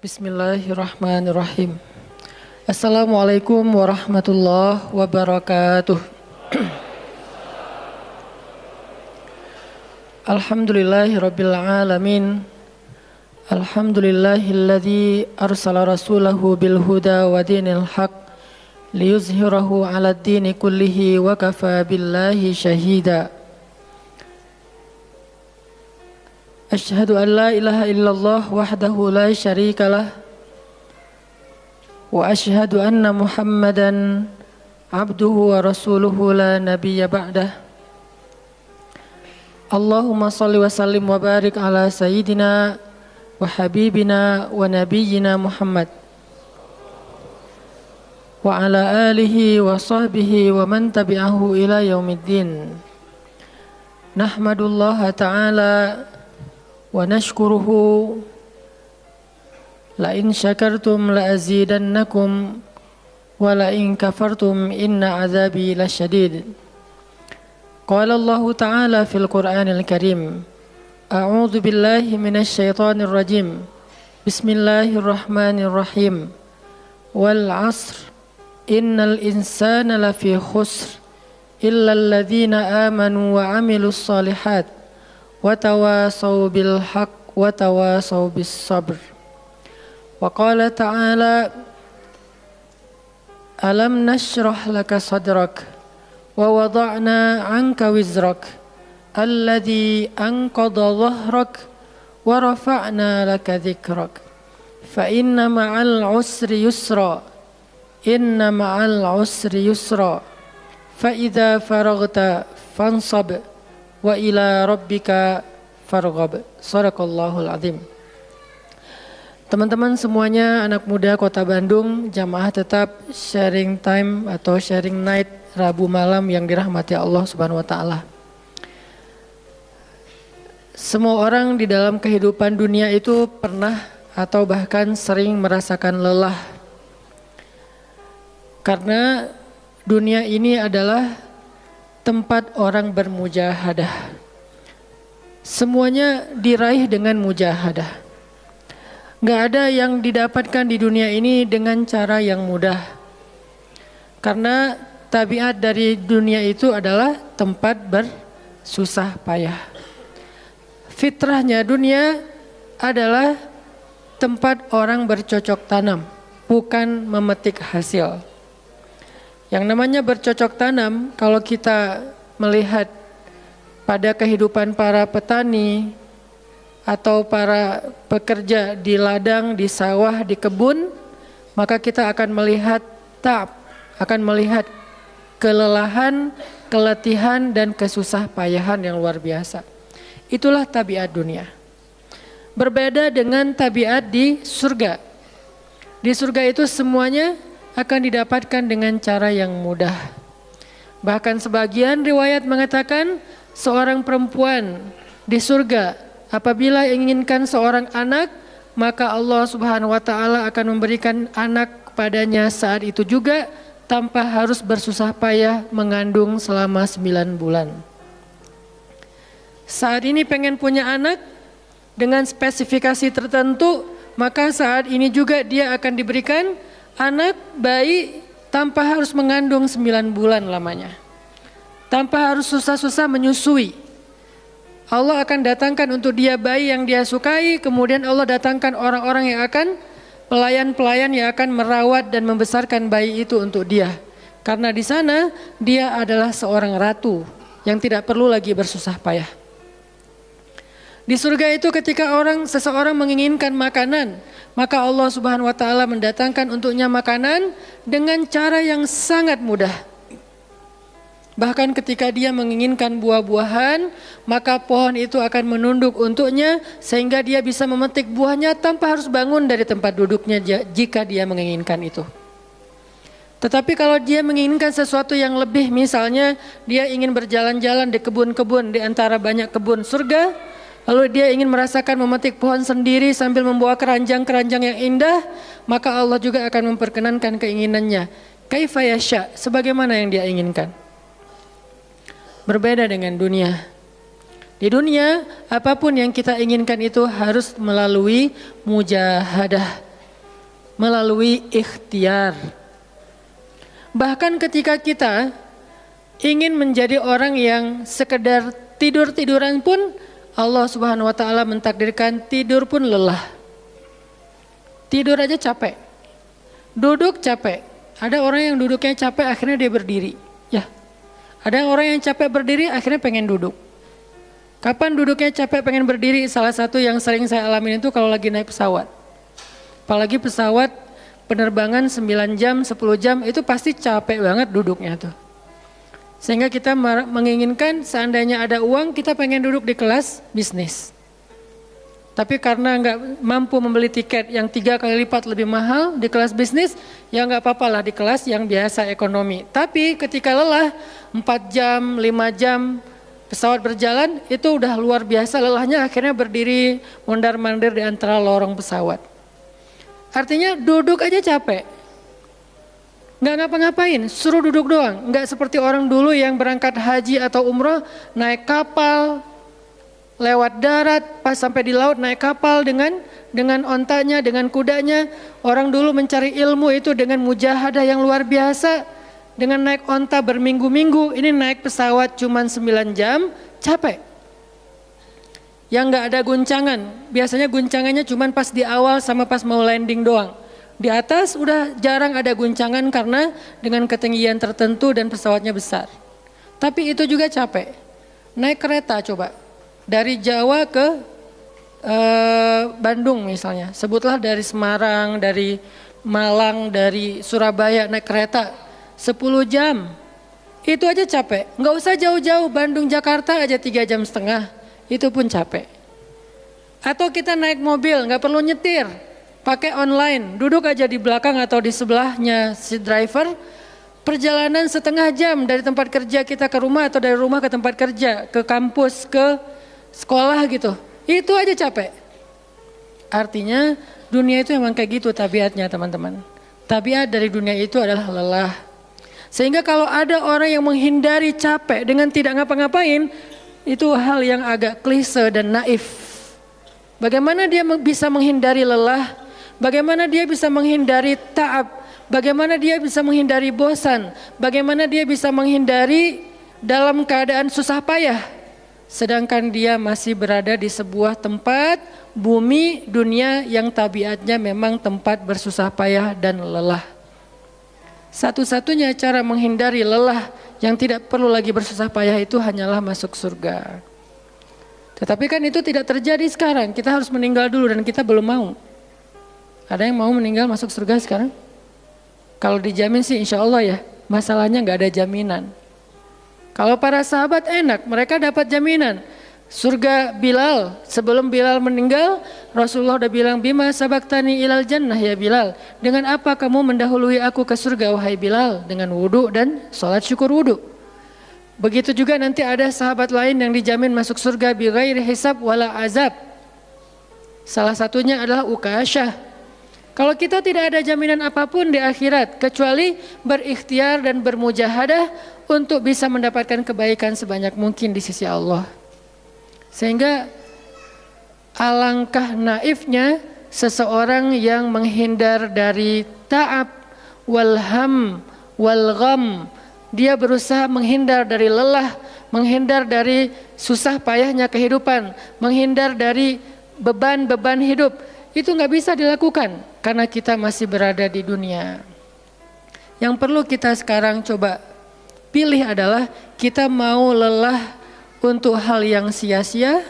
Bismillahirrahmanirrahim. Assalamualaikum warahmatullahi wabarakatuh. Alhamdulillahirabbil alamin. Alhamdulillahilladzi arsala rasulahu bil huda wa dinil haq liyuzhirahu 'alad dini kullihi wa kafa billahi syahida. Asyhadu an la ilaha illallah wahdahu la syarika lah wa asyhadu anna Muhammadan abduhu wa rasuluhu la nabiyya ba'dah. Allahumma salli wa sallim wa barik ala sayyidina wa habibina wa nabiyyina Muhammad wa ala alihi wa sahbihi wa man tabi'ahu ila yaumiddin. Nahmadullaha ta'ala wa nashkuruhu la in syakartum la azidannakum wa la in kafartum inna azabi lasyadid. Qala Allah ta'ala fil Qur'anil Karim, a'udzu billahi minasy syaithanir rajim. Bismillahirrahmanirrahim. Wal 'asr innal insana lafi khusr illa alladzina amanu wa 'amilus shalihat wa tawasaw bil haqq wa tawasaw bis sabr. Wa qala ta'ala alam nashrah laka sadrak wa wada'na 'anka wizrak alladhi anqadha dhahrak wa rafa'na laka dhikrak fa inna ma'al 'usri yusra inna ma'al 'usri yusra fa idza faraghta fansab wa ila rabbika farghab. Shadaqallahul azim. Teman-teman semuanya, anak muda Kota Bandung, jamaah tetap sharing time atau sharing night Rabu malam yang dirahmati Allah Subhanahu wa taala. Semua orang di dalam kehidupan dunia itu pernah atau bahkan sering merasakan lelah. Karena dunia ini adalah tempat orang bermujahadah. Semuanya diraih dengan mujahadah. Gak ada yang didapatkan di dunia ini dengan cara yang mudah. Karena tabiat dari dunia itu adalah tempat bersusah payah. Fitrahnya dunia adalah tempat orang bercocok tanam, bukan memetik hasil. Yang namanya bercocok tanam, kalau kita melihat pada kehidupan para petani atau para pekerja di ladang, di sawah, di kebun, maka kita akan melihat akan melihat kelelahan, keletihan, dan kesusah payahan yang luar biasa. Itulah tabiat dunia. Berbeda dengan tabiat di surga. Di surga itu semuanya akan didapatkan dengan cara yang mudah. Bahkan sebagian riwayat mengatakan seorang perempuan di surga apabila inginkan seorang anak, maka Allah Subhanahu wa taala akan memberikan anak kepadanya saat itu juga tanpa harus bersusah payah mengandung selama 9 bulan. Saat ini pengen punya anak dengan spesifikasi tertentu, maka saat ini juga dia akan diberikan anak bayi tanpa harus mengandung 9 bulan lamanya. Tanpa harus susah-susah menyusui. Allah akan datangkan untuk dia bayi yang dia sukai, kemudian Allah datangkan orang-orang yang akan, pelayan-pelayan yang akan merawat dan membesarkan bayi itu untuk dia. Karena di sana dia adalah seorang ratu yang tidak perlu lagi bersusah payah. Di surga itu ketika seseorang menginginkan makanan, maka Allah Subhanahu wa taala mendatangkan untuknya makanan dengan cara yang sangat mudah. Bahkan ketika dia menginginkan buah-buahan, maka pohon itu akan menunduk untuknya sehingga dia bisa memetik buahnya tanpa harus bangun dari tempat duduknya jika dia menginginkan itu. Tetapi kalau dia menginginkan sesuatu yang lebih, misalnya dia ingin berjalan-jalan di kebun-kebun di antara banyak kebun surga, lalu dia ingin merasakan memetik pohon sendiri sambil membawa keranjang-keranjang yang indah, maka Allah juga akan memperkenankan keinginannya. Kaifa yasha, sebagaimana yang dia inginkan. Berbeda dengan dunia. Di dunia, apapun yang kita inginkan itu harus melalui mujahadah. melalui ikhtiar. Bahkan ketika kita ingin menjadi orang yang sekedar tidur-tiduran pun, Allah Subhanahu wa taala mentakdirkan tidur pun lelah. Tidur aja capek. Duduk capek. Ada orang yang duduknya capek akhirnya dia berdiri. Ya. Ada orang yang capek berdiri akhirnya pengen duduk. Kapan duduknya capek pengen berdiri? Salah satu yang sering saya alamin itu kalau lagi naik pesawat. Apalagi pesawat penerbangan 9 jam, 10 jam itu pasti capek banget duduknya tuh. Sehingga kita menginginkan seandainya ada uang kita pengen duduk di kelas bisnis. Tapi karena nggak mampu membeli tiket yang 3 kali lipat lebih mahal di kelas bisnis, ya nggak apa-apa lah di kelas yang biasa ekonomi. Tapi ketika lelah 4 jam, 5 jam pesawat berjalan itu udah luar biasa lelahnya, akhirnya berdiri mondar-mandir di antara lorong pesawat. Artinya duduk aja capek. Nggak ngapa-ngapain, suruh duduk doang. Nggak seperti orang dulu yang berangkat haji atau umroh, naik kapal, lewat darat, pas sampai di laut naik kapal dengan ontanya, dengan kudanya. Orang dulu mencari ilmu itu dengan mujahadah yang luar biasa. Dengan naik onta berminggu-minggu, ini naik pesawat cuma 9 jam, capek. Yang nggak ada guncangan, biasanya guncangannya cuma pas di awal sama pas mau landing doang. Di atas udah jarang ada guncangan karena dengan ketinggian tertentu dan pesawatnya besar. Tapi itu juga capek. Naik kereta coba, dari Jawa ke Bandung misalnya. Sebutlah dari Semarang, dari Malang, dari Surabaya naik kereta 10 jam. Itu aja capek. Nggak usah jauh-jauh, Bandung Jakarta aja 3,5 jam. Itu pun capek. Atau kita naik mobil, nggak perlu nyetir, pakai online, duduk aja di belakang atau di sebelahnya si driver, perjalanan setengah jam dari tempat kerja kita ke rumah atau dari rumah ke tempat kerja, ke kampus, ke sekolah gitu. Itu aja capek. Artinya dunia itu emang kayak gitu tabiatnya teman-teman. Tabiat dari dunia itu adalah lelah. Sehingga kalau ada orang yang menghindari capek dengan tidak ngapa-ngapain, itu hal yang agak klise dan naif. Bagaimana dia bisa menghindari lelah? Bagaimana dia bisa menghindari ta'ab? Bagaimana dia bisa menghindari bosan? Bagaimana dia bisa menghindari dalam keadaan susah payah? Sedangkan dia masih berada di sebuah tempat, bumi, dunia yang tabiatnya memang tempat bersusah payah dan lelah. Satu-satunya cara menghindari lelah yang tidak perlu lagi bersusah payah itu hanyalah masuk surga. Tetapi kan itu tidak terjadi sekarang. Kita harus meninggal dulu dan kita belum mau. Ada yang mau meninggal masuk surga sekarang? Kalau dijamin sih insya Allah ya. Masalahnya nggak ada jaminan. Kalau para sahabat enak, mereka dapat jaminan. Surga Bilal, sebelum Bilal meninggal, Rasulullah udah bilang, Bima sabaktani ilal jannah ya Bilal. Dengan apa kamu mendahului aku ke surga wahai Bilal? Dengan wudu dan sholat syukur wudu. Begitu juga nanti ada sahabat lain yang dijamin masuk surga bighairi hisab wala azab. Salah satunya adalah Ukasyah. Kalau kita tidak ada jaminan apapun di akhirat kecuali berikhtiar dan bermujahadah untuk bisa mendapatkan kebaikan sebanyak mungkin di sisi Allah. Sehingga alangkah naifnya seseorang yang menghindar dari ta'ab wal ham wal gham. Dia berusaha menghindar dari lelah, menghindar dari susah payahnya kehidupan, menghindar dari beban-beban hidup. Itu nggak bisa dilakukan karena kita masih berada di dunia. Yang perlu kita sekarang coba pilih adalah kita mau lelah untuk hal yang sia-sia?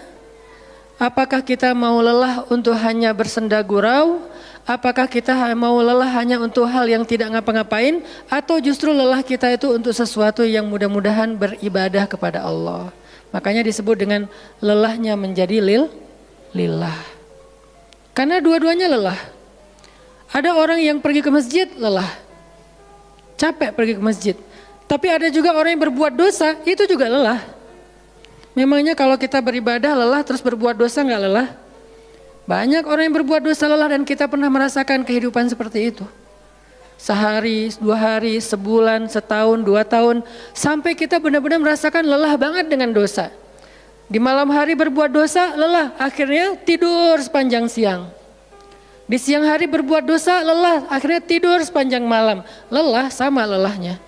Apakah kita mau lelah untuk hanya bersenda gurau? Apakah kita mau lelah hanya untuk hal yang tidak ngapa-ngapain? Atau justru lelah kita itu untuk sesuatu yang mudah-mudahan beribadah kepada Allah? Makanya disebut dengan lelahnya menjadi lillah. Karena dua-duanya lelah. Ada orang yang pergi ke masjid lelah. Capek pergi ke masjid. Tapi ada juga orang yang berbuat dosa, itu juga lelah. Memangnya kalau kita beribadah lelah terus berbuat dosa nggak lelah? Banyak orang yang berbuat dosa lelah dan kita pernah merasakan kehidupan seperti itu. Sehari, 2 hari, sebulan, setahun, 2 tahun. Sampai kita benar-benar merasakan lelah banget dengan dosa. Di malam hari berbuat dosa lelah, akhirnya tidur sepanjang siang. Di Di siang hari berbuat dosa, lelah, akhirnya tidur sepanjang malam. Lelah sama lelahnya.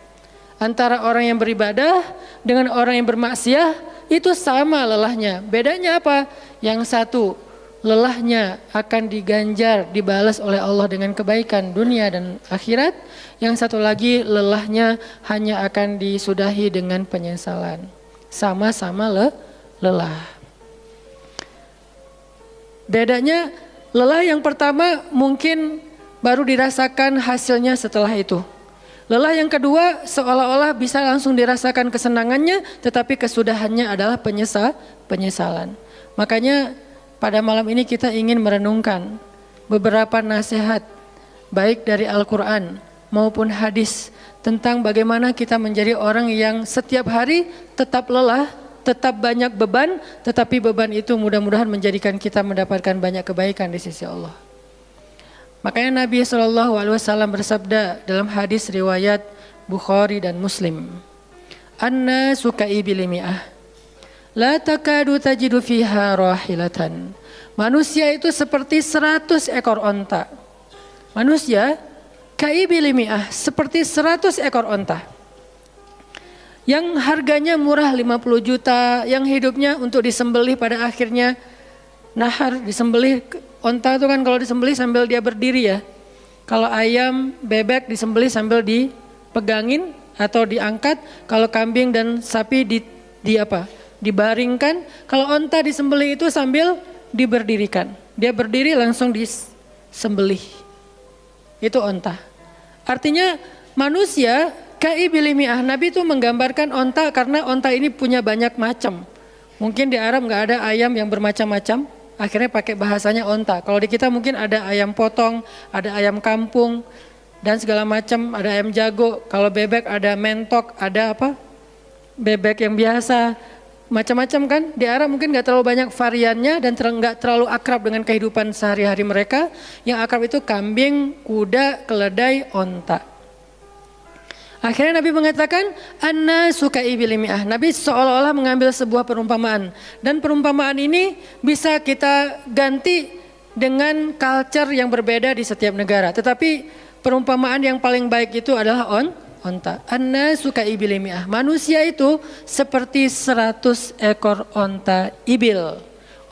Antara orang yang beribadah dengan orang yang bermaksiat itu sama lelahnya. Bedanya apa? Yang satu, lelahnya akan diganjar, dibalas oleh Allah dengan kebaikan dunia dan akhirat. Yang satu lagi, lelahnya hanya akan disudahi dengan penyesalan. Sama-sama lelah. Bedanya, lelah yang pertama mungkin baru dirasakan hasilnya setelah itu. Lelah yang kedua seolah-olah bisa langsung dirasakan kesenangannya, tetapi kesudahannya adalah penyesalan. Makanya pada malam ini kita ingin merenungkan beberapa nasihat baik dari Al-Quran maupun hadis tentang bagaimana kita menjadi orang yang setiap hari tetap lelah, tetap banyak beban, tetapi beban itu mudah-mudahan menjadikan kita mendapatkan banyak kebaikan di sisi Allah. Makanya Nabi SAW bersabda dalam hadis riwayat Bukhari dan Muslim, "An-nasu ka'ibil mi'ah, la takadu tajidu fiha rahilatan." Manusia itu seperti 100 ekor onta. Manusia ka'ibil mi'ah, seperti 100 ekor onta. Yang harganya murah 50 juta, yang hidupnya untuk disembelih pada akhirnya nahar, disembelih. Onta itu kan kalau disembelih sambil dia berdiri ya. Kalau ayam, bebek disembelih sambil dipegangin atau diangkat. Kalau kambing dan sapi dibaringkan. Kalau onta disembelih itu sambil diberdirikan. Dia berdiri langsung disembelih. Itu onta. Artinya manusia ka'ibil mi'ah. Nabi itu menggambarkan onta karena onta ini punya banyak macam. Mungkin di Arab nggak ada ayam yang bermacam-macam. Akhirnya pakai bahasanya onta. Kalau di kita mungkin ada ayam potong, ada ayam kampung, dan segala macam, ada ayam jago. Kalau bebek ada mentok, ada apa? Bebek yang biasa, macam-macam kan. Di Arab mungkin gak terlalu banyak variannya dan gak terlalu akrab dengan kehidupan sehari-hari mereka. Yang akrab itu kambing, kuda, keledai, onta. Akhirnya Nabi mengatakan, "An-nasu ka'ibil mi'ah." Nabi seolah-olah mengambil sebuah perumpamaan. Dan perumpamaan ini bisa kita ganti dengan culture yang berbeda di setiap negara. Tetapi perumpamaan yang paling baik itu adalah onta. An-nasu ka'ibil mi'ah. Manusia itu seperti 100 ekor onta ibil.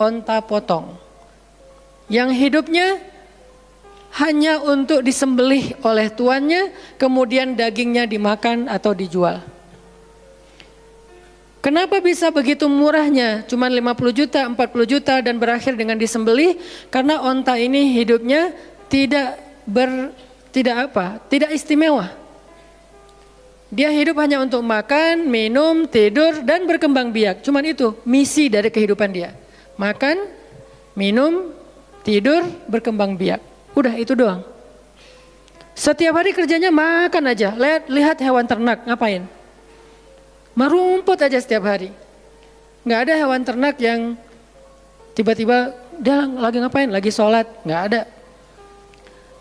Onta potong. Yang hidupnya hanya untuk disembelih oleh tuannya, kemudian dagingnya dimakan atau dijual. Kenapa bisa begitu murahnya? Cuma 50 juta, 40 juta dan berakhir dengan disembelih? Karena onta ini hidupnya tidak istimewa. Dia hidup hanya untuk makan, minum, tidur dan berkembang biak. Cuman itu misi dari kehidupan dia. Makan, minum, tidur, berkembang biak. Udah itu doang. Setiap hari kerjanya makan aja. Lihat hewan ternak ngapain? Merumput aja setiap hari. Nggak ada hewan ternak yang tiba-tiba dia lagi ngapain? Lagi sholat? Nggak ada.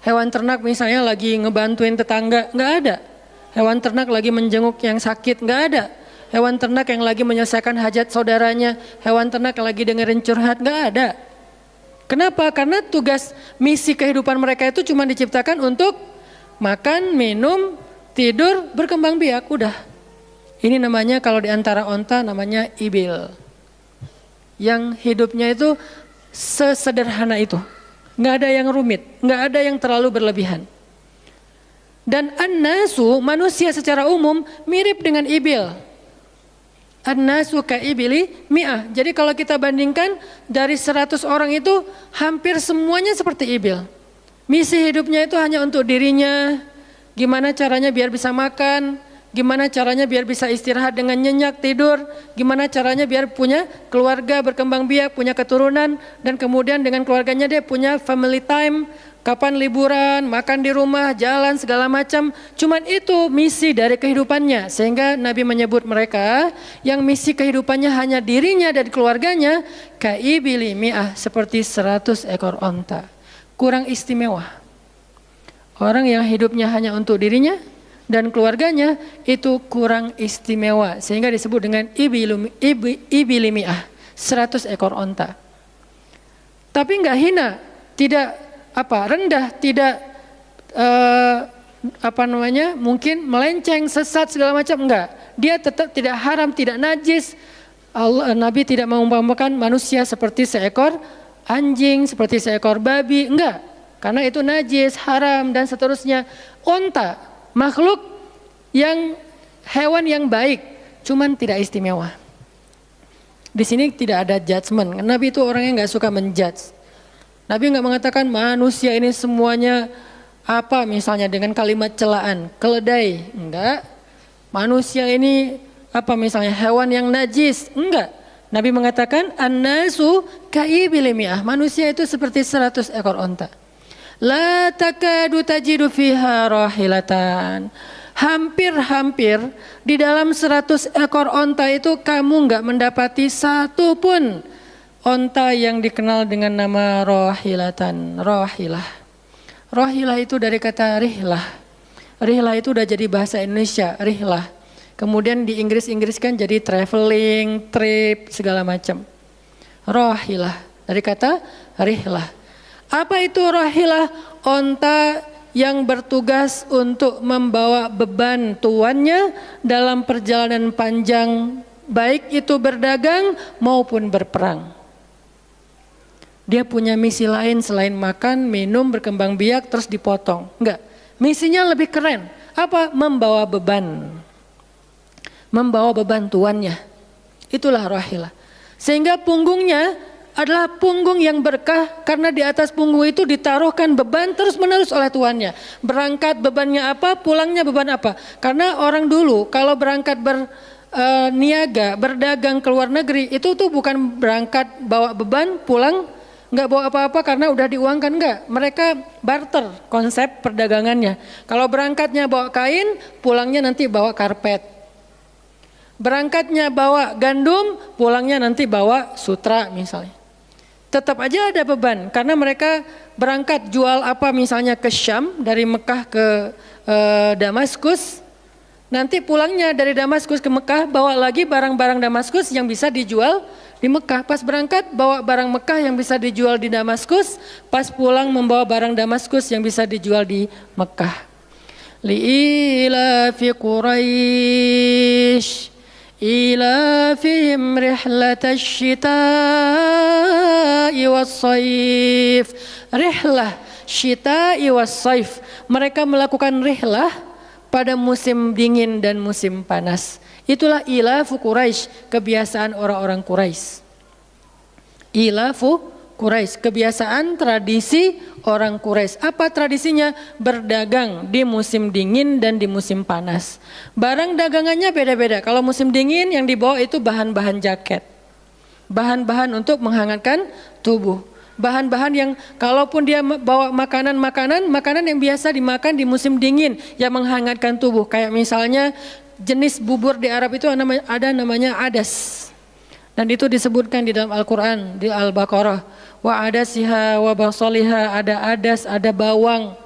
Hewan ternak misalnya lagi ngebantuin tetangga? Nggak ada. Hewan ternak lagi menjenguk yang sakit? Nggak ada. Hewan ternak yang lagi menyelesaikan hajat saudaranya? Hewan ternak yang lagi dengerin curhat? Nggak ada. Kenapa? Karena tugas misi kehidupan mereka itu cuma diciptakan untuk makan, minum, tidur, berkembang biak, udah. Ini namanya kalau di antara onta namanya ibil. Yang hidupnya itu sesederhana itu. Nggak ada yang rumit, nggak ada yang terlalu berlebihan. Dan an-nasu, manusia secara umum mirip dengan ibil. An-nasu ka'ibili mi'ah. Jadi kalau kita bandingkan dari 100 orang itu hampir semuanya seperti ibil. Misi hidupnya itu hanya untuk dirinya. Gimana caranya biar bisa makan. Gimana caranya biar bisa istirahat dengan nyenyak, tidur. Gimana caranya biar punya keluarga, berkembang biak, punya keturunan. Dan kemudian dengan keluarganya dia punya family time. Kapan liburan, makan di rumah, jalan segala macam. Cuman itu misi dari kehidupannya. Sehingga Nabi menyebut mereka yang misi kehidupannya hanya dirinya dan keluarganya. Ka'ibili mi'ah, seperti 100 ekor onta. Kurang istimewa. Orang yang hidupnya hanya untuk dirinya dan keluarganya itu kurang istimewa. Sehingga disebut dengan ibili mi'ah, 100 ekor onta. Tapi enggak hina, tidak rendah, tidak mungkin melenceng, sesat segala macam, enggak. Dia tetap tidak haram, tidak najis. Nabi tidak mengumpamakan manusia seperti seekor anjing, seperti seekor babi, enggak. Karena itu najis, haram dan seterusnya. Onta, makhluk yang hewan yang baik, cuman tidak istimewa. Di sini tidak ada judgement. Nabi itu orangnya nggak suka menjudge. Nabi nggak mengatakan manusia ini semuanya misalnya dengan kalimat celaan, keledai, enggak. Manusia ini misalnya hewan yang najis, enggak. Nabi mengatakan an-nasu kaibil mi'ah, manusia itu seperti 100 ekor onta. La takadu tajidu fiha rahilatan. Hampir-hampir di dalam 100 ekor onta itu kamu enggak mendapati satu pun onta yang dikenal dengan nama rahilatan, rahilah. Rahilah itu dari kata rihlah. Rihlah itu udah jadi bahasa Indonesia, rihlah. Kemudian di Inggris-Inggriskan jadi traveling, trip, segala macam. Rahilah dari kata rihlah. Apa itu rahilah? Onta yang bertugas untuk membawa beban tuannya dalam perjalanan panjang, baik itu berdagang maupun berperang. Dia punya misi lain selain makan, minum, berkembang biak, terus dipotong. Enggak, misinya lebih keren. Apa? Membawa beban. Membawa beban tuannya. Itulah rahilah. Sehingga punggungnya adalah punggung yang berkah karena di atas punggung itu ditaruhkan beban terus menerus oleh tuannya. Berangkat bebannya apa, pulangnya beban apa. Karena orang dulu kalau berangkat berniaga, berdagang ke luar negeri itu tuh bukan berangkat bawa beban, pulang nggak bawa apa-apa karena udah diuangkan, enggak. Mereka barter konsep perdagangannya. Kalau berangkatnya bawa kain, pulangnya nanti bawa karpet. Berangkatnya bawa gandum, pulangnya nanti bawa sutra misalnya. Tetap aja ada beban karena mereka berangkat jual misalnya ke Syam, dari Mekah ke Damaskus. Nanti pulangnya dari Damaskus ke Mekah bawa lagi barang-barang Damaskus yang bisa dijual di Mekah. Pas berangkat bawa barang Mekah yang bisa dijual di Damaskus, pas pulang membawa barang Damaskus yang bisa dijual di Mekah. Li'ilafi Quraisy إلافهم رحلة الشتاء والصيف. Rihlah syita'i wassaif. Mereka melakukan rihlah pada musim dingin dan musim panas. Itulah ilafu Quraisy, kebiasaan orang-orang Quraisy. Ilafu Quraisy, kebiasaan tradisi orang Quraisy. Apa tradisinya? Berdagang di musim dingin dan di musim panas. Barang dagangannya beda-beda. Kalau musim dingin yang dibawa itu bahan-bahan jaket. Bahan-bahan untuk menghangatkan tubuh. Bahan-bahan yang kalaupun dia bawa makanan yang biasa dimakan di musim dingin yang menghangatkan tubuh. Kayak misalnya jenis bubur di Arab itu ada namanya adas. Dan itu disebutkan di dalam Al-Quran, di Al-Baqarah. Wa adasiha wa basaliha, ada adas, ada bawang.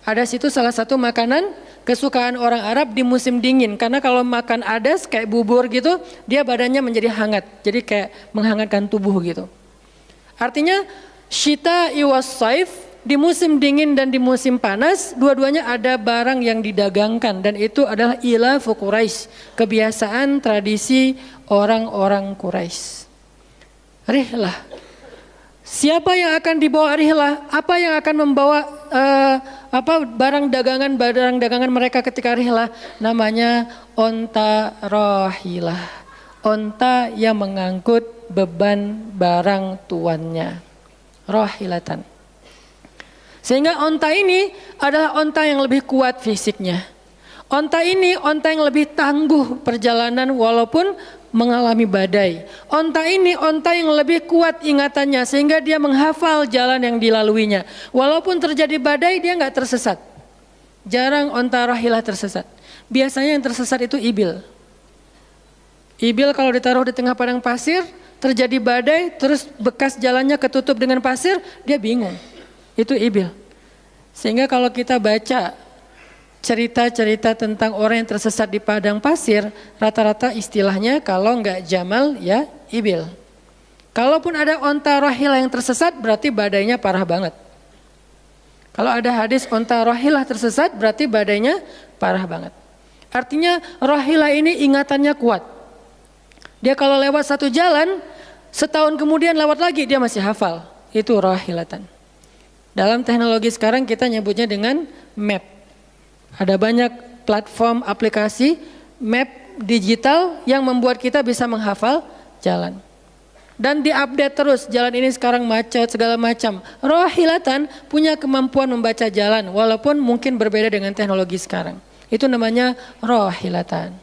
Adas itu salah satu makanan kesukaan orang Arab di musim dingin. Karena kalau makan adas kayak bubur gitu, dia badannya menjadi hangat. Jadi kayak menghangatkan tubuh gitu. Artinya syita'i was-saif, di musim dingin dan di musim panas, dua-duanya ada barang yang didagangkan. Dan itu adalah ilafu Quraisy, kebiasaan tradisi orang-orang Quraisy. Rihlah. Siapa yang akan dibawa rihlah? Apa yang akan membawa barang dagangan mereka ketika rihlah? Namanya onta rahilah. Onta yang mengangkut beban barang tuannya. Rahilatan. Sehingga onta ini adalah onta yang lebih kuat fisiknya. Onta ini onta yang lebih tangguh perjalanan walaupun mengalami badai. Onta ini onta yang lebih kuat ingatannya sehingga dia menghafal jalan yang dilaluinya. Walaupun terjadi badai dia nggak tersesat. Jarang onta rahilah tersesat. Biasanya yang tersesat itu ibil. Ibil kalau ditaruh di tengah padang pasir, terjadi badai, terus bekas jalannya ketutup dengan pasir, dia bingung. Itu ibil. Sehingga kalau kita baca cerita-cerita tentang orang yang tersesat di padang pasir, rata-rata istilahnya kalau enggak jamal ya ibil. Kalaupun ada onta rahilah yang tersesat berarti badainya parah banget. Kalau ada hadis onta rohilah tersesat berarti badainya parah banget. Artinya rohilah ini ingatannya kuat. Dia kalau lewat satu jalan, setahun kemudian lewat lagi dia masih hafal. Itu rohilatan. Dalam teknologi sekarang kita nyebutnya dengan map. Ada banyak platform aplikasi map digital yang membuat kita bisa menghafal jalan. Dan diupdate terus, jalan ini sekarang macet segala macam. Rohilatan punya kemampuan membaca jalan walaupun mungkin berbeda dengan teknologi sekarang. Itu namanya rohilatan.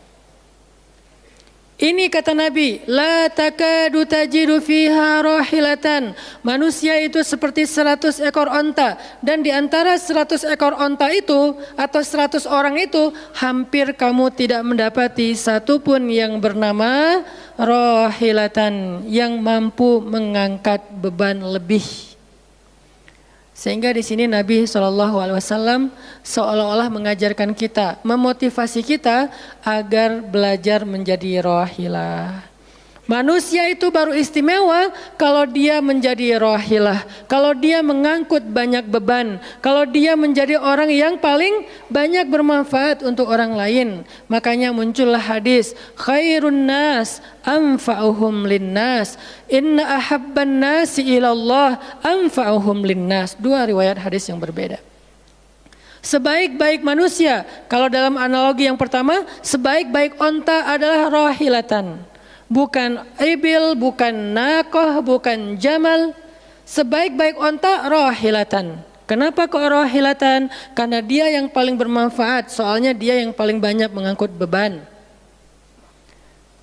Ini kata Nabi, la takadu tajidu fiha rohilatan. Manusia itu seperti 100 ekor onta. Dan di antara 100 ekor onta itu atau 100 orang itu hampir kamu tidak mendapati satupun yang bernama rohilatan yang mampu mengangkat beban lebih. Sehingga di sini Nabi SAW seolah-olah mengajarkan kita, memotivasi kita agar belajar menjadi rohilah. Manusia itu baru istimewa kalau dia menjadi rohilah, kalau dia mengangkut banyak beban, kalau dia menjadi orang yang paling banyak bermanfaat untuk orang lain. Makanya muncullah hadis, khairun nas anfa'uhum linnas, inna ahabban nasi ilallah anfa'uhum linnas. Dua riwayat hadis yang berbeda. Sebaik-baik manusia, kalau dalam analogi yang pertama, sebaik-baik onta adalah rohilatan. Bukan ibil, bukan nakoh, bukan jamal. Sebaik-baik onta rohilatan. Kenapa kok rohilatan? Karena dia yang paling bermanfaat, soalnya dia yang paling banyak mengangkut beban.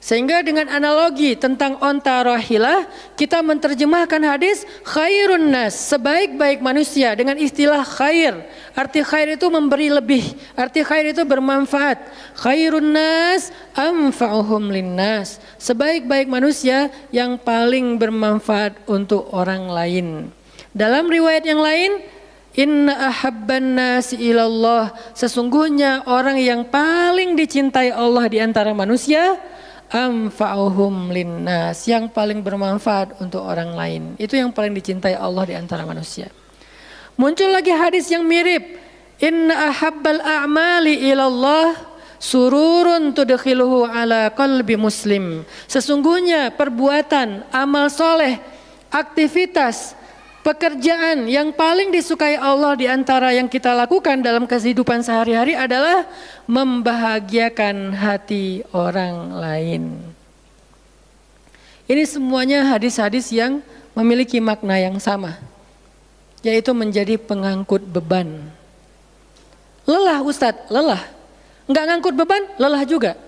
Sehingga dengan analogi tentang onta rohilah, kita menerjemahkan hadis khairun nas, sebaik-baik manusia dengan istilah khair. Arti khair itu memberi lebih, arti khair itu bermanfaat. Khairun nas anfa'uhum linnas, sebaik-baik manusia yang paling bermanfaat untuk orang lain. Dalam riwayat yang lain, inna ahabban nasi ilallah, sesungguhnya orang yang paling dicintai Allah di antara manusia, anfa'uhum linnas, yang paling bermanfaat untuk orang lain. Itu yang paling dicintai Allah di antara manusia. Muncul lagi hadis yang mirip, inna ahabbal a'mali ilallah sururun tudkhiluhu ala qalbi muslim. Sesungguhnya perbuatan, amal soleh, aktivitas, pekerjaan yang paling disukai Allah di antara yang kita lakukan dalam kehidupan sehari-hari adalah membahagiakan hati orang lain. Ini semuanya hadis-hadis yang memiliki makna yang sama, yaitu menjadi pengangkut beban. Lelah Ustadz, lelah. Enggak ngangkut beban, lelah juga.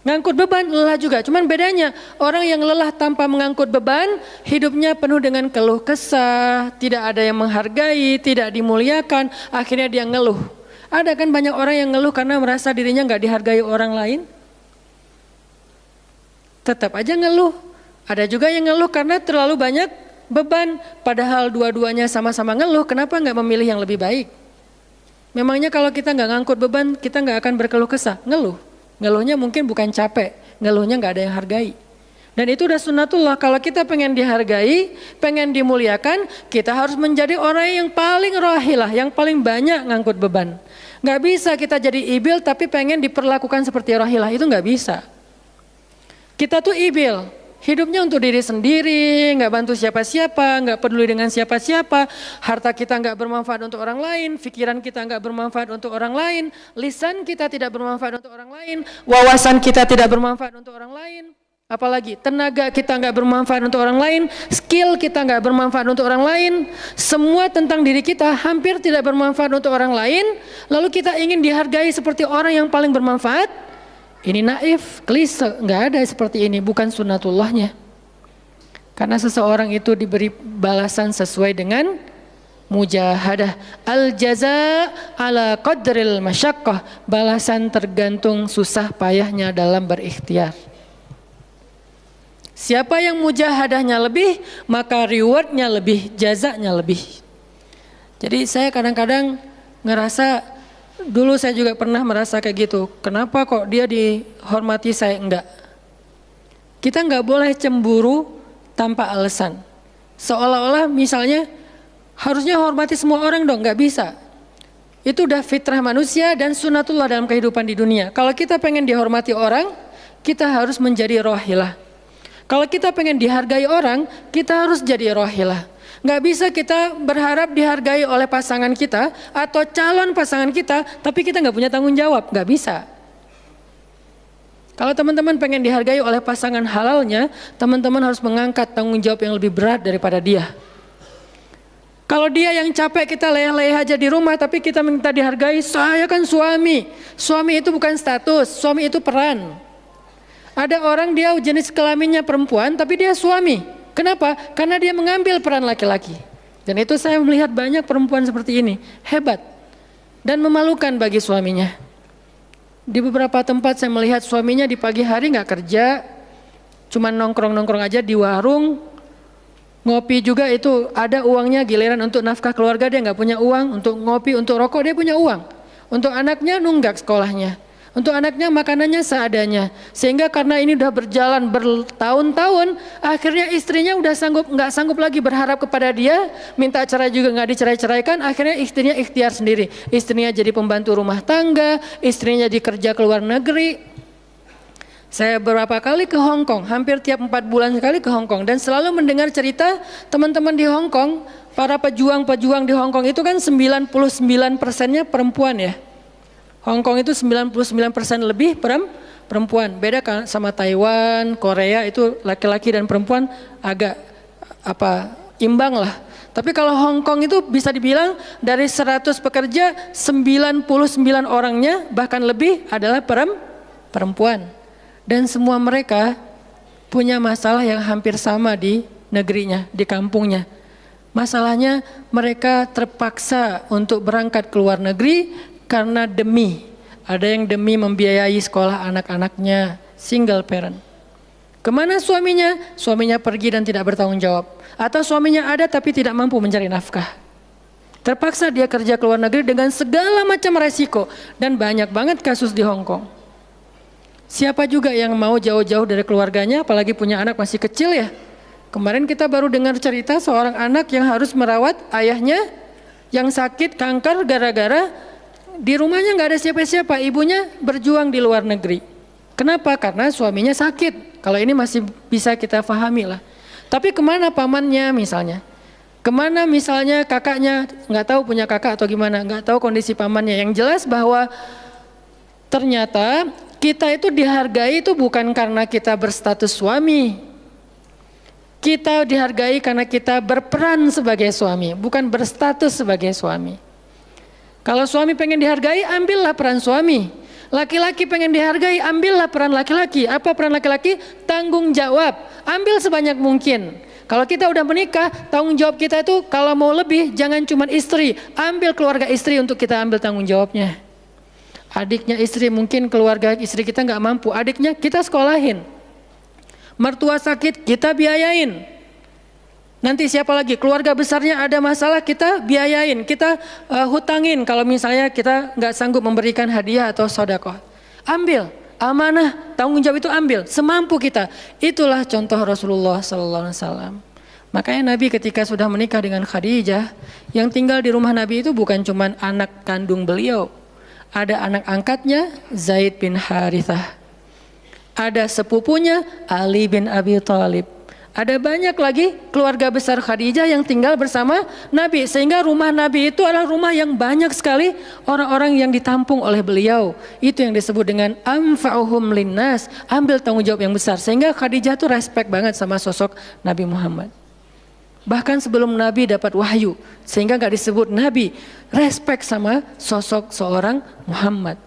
Ngangkut beban, lelah juga. Cuman bedanya, orang yang lelah tanpa mengangkut beban, hidupnya penuh dengan keluh kesah, tidak ada yang menghargai, tidak dimuliakan, akhirnya dia ngeluh. Ada kan banyak orang yang ngeluh karena merasa dirinya nggak dihargai orang lain. Tetap aja ngeluh. Ada juga yang ngeluh karena terlalu banyak beban, padahal dua-duanya sama-sama ngeluh, kenapa nggak memilih yang lebih baik? Memangnya kalau kita nggak ngangkut beban, kita nggak akan berkeluh kesah, ngeluh. Ngeluhnya mungkin bukan capek, ngeluhnya nggak ada yang hargai. Dan itu udah sunnatullah, kalau kita pengen dihargai, pengen dimuliakan, kita harus menjadi orang yang paling rohilah, yang paling banyak ngangkut beban. Nggak bisa kita jadi ibil tapi pengen diperlakukan seperti rohilah, itu nggak bisa. Kita tuh ibil, hidupnya untuk diri sendiri, nggak bantu siapa-siapa, nggak peduli dengan siapa-siapa, harta kita nggak bermanfaat untuk orang lain, pikiran kita nggak bermanfaat untuk orang lain, lisan kita tidak bermanfaat untuk orang lain, wawasan kita tidak bermanfaat untuk orang lain, apalagi tenaga kita nggak bermanfaat untuk orang lain, skill kita nggak bermanfaat untuk orang lain, semua tentang diri kita hampir tidak bermanfaat untuk orang lain, lalu kita ingin dihargai seperti orang yang paling bermanfaat. Ini naif, klise, nggak ada seperti ini, bukan sunnatullahnya. Karena seseorang itu diberi balasan sesuai dengan mujahadah. Al-jaza ala qadril masyaqqah, balasan tergantung susah payahnya dalam berikhtiar. Siapa yang mujahadahnya lebih, maka rewardnya lebih, jazanya lebih. Jadi saya kadang-kadang ngerasa, dulu saya juga pernah merasa kayak gitu. Kenapa kok dia dihormati saya enggak? Kita enggak boleh cemburu tanpa alasan. Seolah-olah misalnya Harusnya hormati semua orang dong, nggak bisa. Itu udah fitrah manusia dan sunatullah dalam kehidupan di dunia. Kalau kita pengen dihormati orang, kita harus menjadi rohilah. Kalau kita pengen dihargai orang, kita harus jadi rohilah. Nggak bisa kita berharap dihargai oleh pasangan kita atau calon pasangan kita, tapi kita nggak punya tanggung jawab, nggak bisa. Kalau teman-teman pengen dihargai oleh pasangan halalnya, teman-teman harus mengangkat tanggung jawab yang lebih berat daripada dia. Kalau dia yang capek, kita leyeh-leyeh aja di rumah, tapi kita minta dihargai, saya kan suami. Suami itu bukan status, suami itu peran. Ada orang dia jenis kelaminnya perempuan, tapi dia suami. Kenapa? Karena dia mengambil peran laki-laki. Dan itu saya melihat banyak perempuan seperti ini, hebat. Dan memalukan bagi suaminya. Di beberapa tempat saya melihat suaminya di pagi hari nggak kerja, cuma nongkrong-nongkrong aja di warung. Ngopi juga itu ada uangnya, giliran untuk nafkah keluarga dia nggak punya uang, untuk ngopi, untuk rokok dia punya uang. Untuk anaknya nunggak sekolahnya, untuk anaknya makanannya seadanya. Sehingga karena ini udah berjalan bertahun-tahun, akhirnya istrinya udah nggak sanggup lagi berharap kepada dia, minta cerai juga nggak dicerai-ceraikan, akhirnya istrinya ikhtiar sendiri. Istrinya jadi pembantu rumah tangga, istrinya jadi kerja ke luar negeri. Saya beberapa kali ke Hong Kong, hampir tiap 4 bulan sekali ke Hong Kong, dan selalu mendengar cerita teman-teman di Hong Kong, para pejuang-pejuang di Hong Kong itu kan 99%-nya perempuan ya. Hong Kong itu 99% lebih perempuan. Beda kan sama Taiwan, Korea itu laki-laki dan perempuan agak imbang lah. Tapi kalau Hong Kong itu bisa dibilang dari 100 pekerja 99 orangnya bahkan lebih adalah perempuan. Dan semua mereka punya masalah yang hampir sama di negerinya, di kampungnya. Masalahnya mereka terpaksa untuk berangkat ke luar negeri karena ada yang demi membiayai sekolah anak-anaknya, single parent. Kemana suaminya? Suaminya pergi dan tidak bertanggung jawab. Atau suaminya ada tapi tidak mampu mencari nafkah. Terpaksa dia kerja ke luar negeri dengan segala macam resiko. Dan banyak banget kasus di Hong Kong. Siapa juga yang mau jauh-jauh dari keluarganya, apalagi punya anak masih kecil ya. Kemarin kita baru dengar cerita seorang anak yang harus merawat ayahnya yang sakit kanker gara-gara di rumahnya nggak ada siapa-siapa, ibunya berjuang di luar negeri. Kenapa? Karena suaminya sakit. Kalau ini masih bisa kita pahami lah. Tapi kemana pamannya misalnya? Kemana misalnya kakaknya, nggak tahu punya kakak atau gimana, nggak tahu kondisi pamannya. Yang jelas bahwa ternyata kita itu dihargai itu bukan karena kita berstatus suami. Kita dihargai karena kita berperan sebagai suami, bukan berstatus sebagai suami. Kalau suami pengen dihargai, ambillah peran suami. Laki-laki pengen dihargai, ambillah peran laki-laki. Apa peran laki-laki? Tanggung jawab. Ambil sebanyak mungkin. Kalau kita udah menikah, tanggung jawab kita itu kalau mau lebih, jangan cuma istri. Ambil keluarga istri untuk kita ambil tanggung jawabnya. Adiknya istri, mungkin keluarga istri kita nggak mampu, adiknya kita sekolahin. Mertua sakit, kita biayain. Nanti siapa lagi? Keluarga besarnya ada masalah, kita biayain, kita hutangin. Kalau misalnya kita nggak sanggup memberikan hadiah atau sedekah, ambil amanah, tanggung jawab itu ambil semampu kita. Itulah contoh Rasulullah SAW. Makanya Nabi ketika sudah menikah dengan Khadijah, yang tinggal di rumah Nabi itu bukan cuma anak kandung beliau. Ada anak angkatnya Zaid bin Harithah. Ada sepupunya Ali bin Abi Thalib. Ada banyak lagi keluarga besar Khadijah yang tinggal bersama Nabi. Sehingga rumah Nabi itu adalah rumah yang banyak sekali orang-orang yang ditampung oleh beliau. Itu yang disebut dengan anfa'uhum linnas. Ambil tanggung jawab yang besar. Sehingga Khadijah tuh respect banget sama sosok Nabi Muhammad. Bahkan sebelum Nabi dapat wahyu, sehingga gak disebut Nabi, respect sama sosok seorang Muhammad.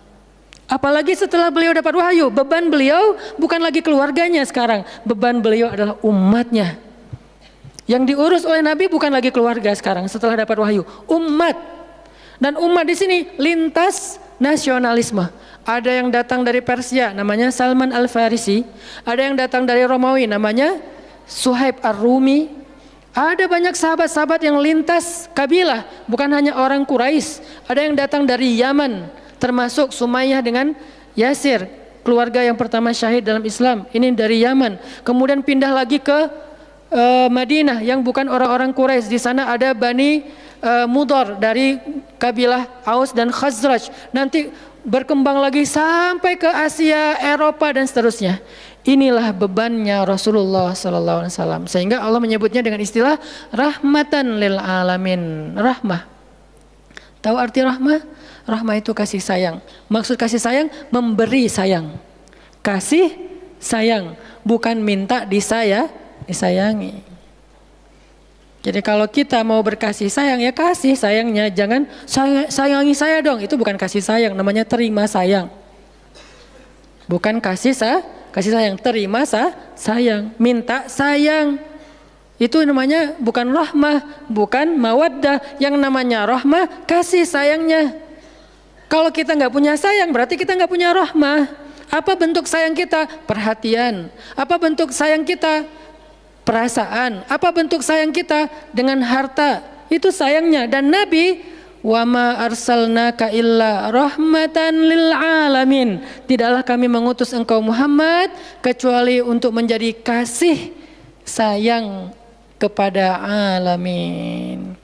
Apalagi setelah beliau dapat wahyu, beban beliau bukan lagi keluarganya sekarang, beban beliau adalah umatnya. Yang diurus oleh Nabi bukan lagi keluarga sekarang setelah dapat wahyu, umat. Dan umat di sini lintas nasionalisme. Ada yang datang dari Persia, namanya Salman Al-Farisi. Ada yang datang dari Romawi, namanya Suhaib Ar-Rumi. Ada banyak sahabat-sahabat yang lintas kabilah, bukan hanya orang Quraisy. Ada yang datang dari Yaman, termasuk Sumayyah dengan Yasir, keluarga yang pertama syahid dalam Islam. Ini dari Yaman. Kemudian pindah lagi ke Madinah yang bukan orang-orang Quraisy. Di sana ada Bani Mudhar dari kabilah Aus dan Khazraj. Nanti berkembang lagi sampai ke Asia, Eropa dan seterusnya. Inilah bebannya Rasulullah sallallahu alaihi wasallam. Sehingga Allah menyebutnya dengan istilah rahmatan lil alamin. Rahmah. Tahu arti rahmah? Rahmah itu kasih sayang. Maksud kasih sayang memberi sayang. Kasih sayang, bukan minta disayangi. Jadi kalau kita mau berkasih sayang ya kasih sayangnya, jangan sayangi saya dong. Itu bukan kasih sayang, namanya terima sayang. Bukan kasih sayang, terima sayang, minta sayang. Itu namanya bukan rahmah, bukan mawaddah. Yang namanya rahmah kasih sayangnya. Kalau kita nggak punya sayang berarti kita nggak punya rahmah. Apa bentuk sayang kita? Perhatian. Apa bentuk sayang kita? Perasaan. Apa bentuk sayang kita? Dengan harta. Itu sayangnya. Dan Nabi, wa ma arsalnaka illa rahmatan lil alamin. Tidaklah kami mengutus engkau Muhammad kecuali untuk menjadi kasih sayang kepada alamin.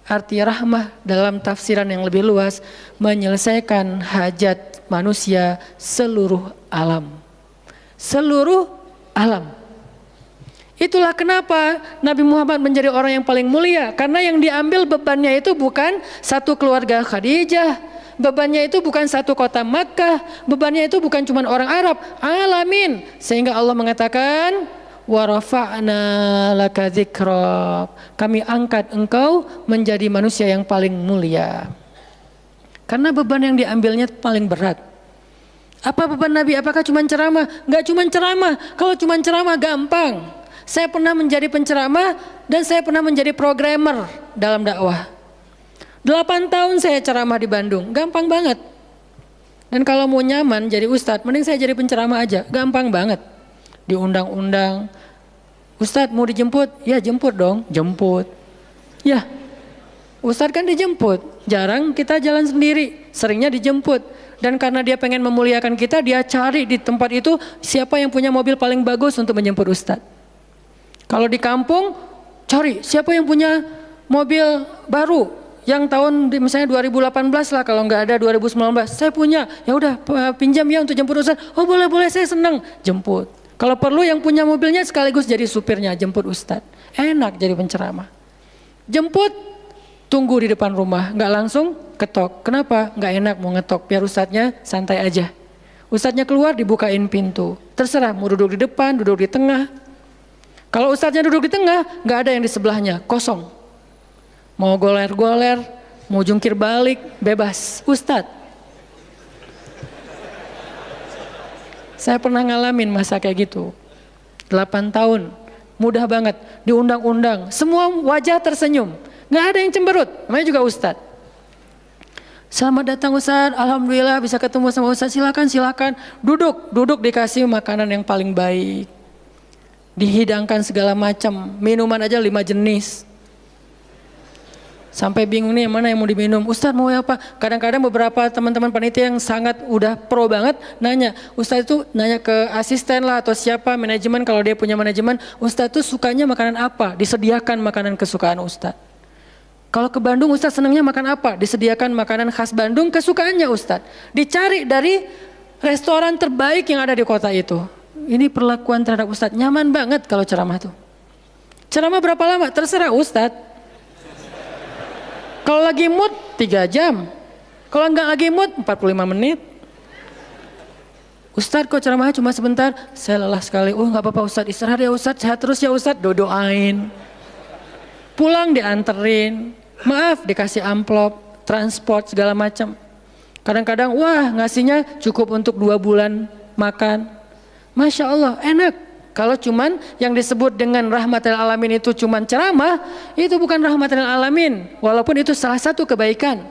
Arti rahmah dalam tafsiran yang lebih luas menyelesaikan hajat manusia seluruh alam. Seluruh alam. Itulah kenapa Nabi Muhammad menjadi orang yang paling mulia. Karena yang diambil bebannya itu bukan satu keluarga Khadijah. Bebannya itu bukan satu kota Makkah. Bebannya itu bukan cuma orang Arab. Alamin. Sehingga Allah mengatakan, wa rafa'na laka dzikrak. Kami angkat engkau menjadi manusia yang paling mulia. Karena beban yang diambilnya paling berat. Apa beban Nabi? Apakah cuma ceramah? Enggak cuma ceramah. Kalau cuma ceramah gampang. Saya pernah menjadi penceramah dan saya pernah menjadi programmer dalam dakwah. 8 tahun saya ceramah di Bandung. Gampang banget. Dan kalau mau nyaman jadi ustadz, mending saya jadi penceramah aja. Gampang banget. Diundang-undang, Ustadz mau dijemput? Ya jemput dong, jemput. Ya, Ustadz kan dijemput, jarang kita jalan sendiri, seringnya dijemput. Dan karena dia pengen memuliakan kita, dia cari di tempat itu siapa yang punya mobil paling bagus untuk menjemput Ustadz. Kalau di kampung, cari siapa yang punya mobil baru, yang tahun misalnya 2018 lah, kalau nggak ada 2019, saya punya, ya udah pinjam ya untuk jemput Ustadz. Oh boleh, saya senang, jemput. Kalau perlu yang punya mobilnya sekaligus jadi supirnya, jemput Ustadz. Enak jadi penceramah. Jemput, tunggu di depan rumah, nggak langsung ketok. Kenapa? Nggak enak mau ngetok, biar Ustadznya santai aja. Ustadznya keluar dibukain pintu. Terserah mau duduk di depan, duduk di tengah. Kalau Ustadznya duduk di tengah, nggak ada yang di sebelahnya, kosong. Mau goler-goler, mau jungkir balik, bebas. Ustadz. Saya pernah ngalamin masa kayak gitu. 8 tahun, mudah banget, diundang-undang, semua wajah tersenyum, nggak ada yang cemberut, namanya juga Ustadz. Selamat datang Ustadz, alhamdulillah bisa ketemu sama Ustadz, silakan, duduk dikasih makanan yang paling baik, dihidangkan segala macam, minuman aja 5 jenis. Sampai bingung nih mana yang mau diminum. Ustadz mau apa? Kadang-kadang beberapa teman-teman panitia yang sangat udah pro banget nanya. Ustadz itu nanya ke asisten lah atau siapa manajemen, kalau dia punya manajemen. Ustadz itu sukanya makanan apa? Disediakan makanan kesukaan Ustadz. Kalau ke Bandung Ustadz senangnya makan apa? Disediakan makanan khas Bandung kesukaannya Ustadz. Dicari dari restoran terbaik yang ada di kota itu. Ini perlakuan terhadap Ustadz nyaman banget kalau ceramah tuh. Ceramah berapa lama? Terserah Ustadz. Kalau lagi mood 3 jam, kalau nggak lagi mood 45 menit. Ustadz kok ceramahnya cuma sebentar? Saya lelah sekali. Oh nggak apa-apa Ustadz, istirahat ya Ustadz, sehat terus ya Ustadz, doain. Pulang dianterin, maaf dikasih amplop, transport segala macam. Kadang-kadang wah ngasihnya cukup untuk 2 bulan makan. Masya Allah enak. Kalau cuman yang disebut dengan rahmatil alamin itu cuman ceramah, itu bukan rahmatil alamin. Walaupun itu salah satu kebaikan.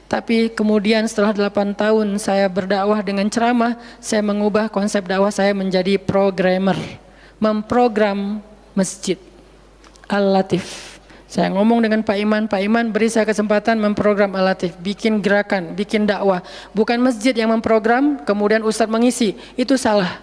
Tapi kemudian setelah 8 tahun saya berdakwah dengan ceramah, saya mengubah konsep dakwah saya menjadi programmer. Memprogram masjid. Al-Latif. Saya ngomong dengan Pak Iman beri saya kesempatan memprogram Al-Latif. Bikin gerakan, bikin dakwah. Bukan masjid yang memprogram, kemudian Ustadz mengisi. Itu salah.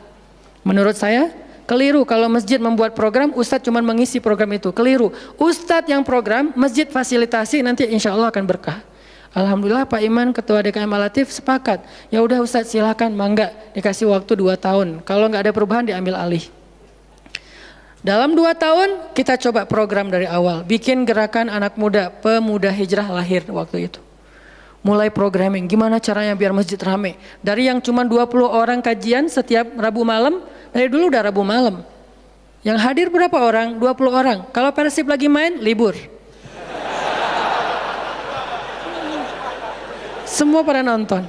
Menurut saya, Keliru kalau masjid membuat program, ustadz cuma mengisi program itu. Keliru. Ustadz yang program, masjid fasilitasi, nanti insya Allah akan berkah. Alhamdulillah Pak Iman Ketua DKM Al-Latif sepakat. Ya udah Ustadz silakan, mangga dikasih waktu 2 tahun. Kalau nggak ada perubahan diambil alih. Dalam 2 tahun kita coba program dari awal. Bikin gerakan anak muda, pemuda hijrah lahir waktu itu. Mulai programming, gimana caranya biar masjid rame. Dari yang cuma 20 orang kajian setiap Rabu malam, dari dulu udah Rabu malam. Yang hadir berapa orang? 20 orang. Kalau Persib lagi main, libur. Semua pada nonton.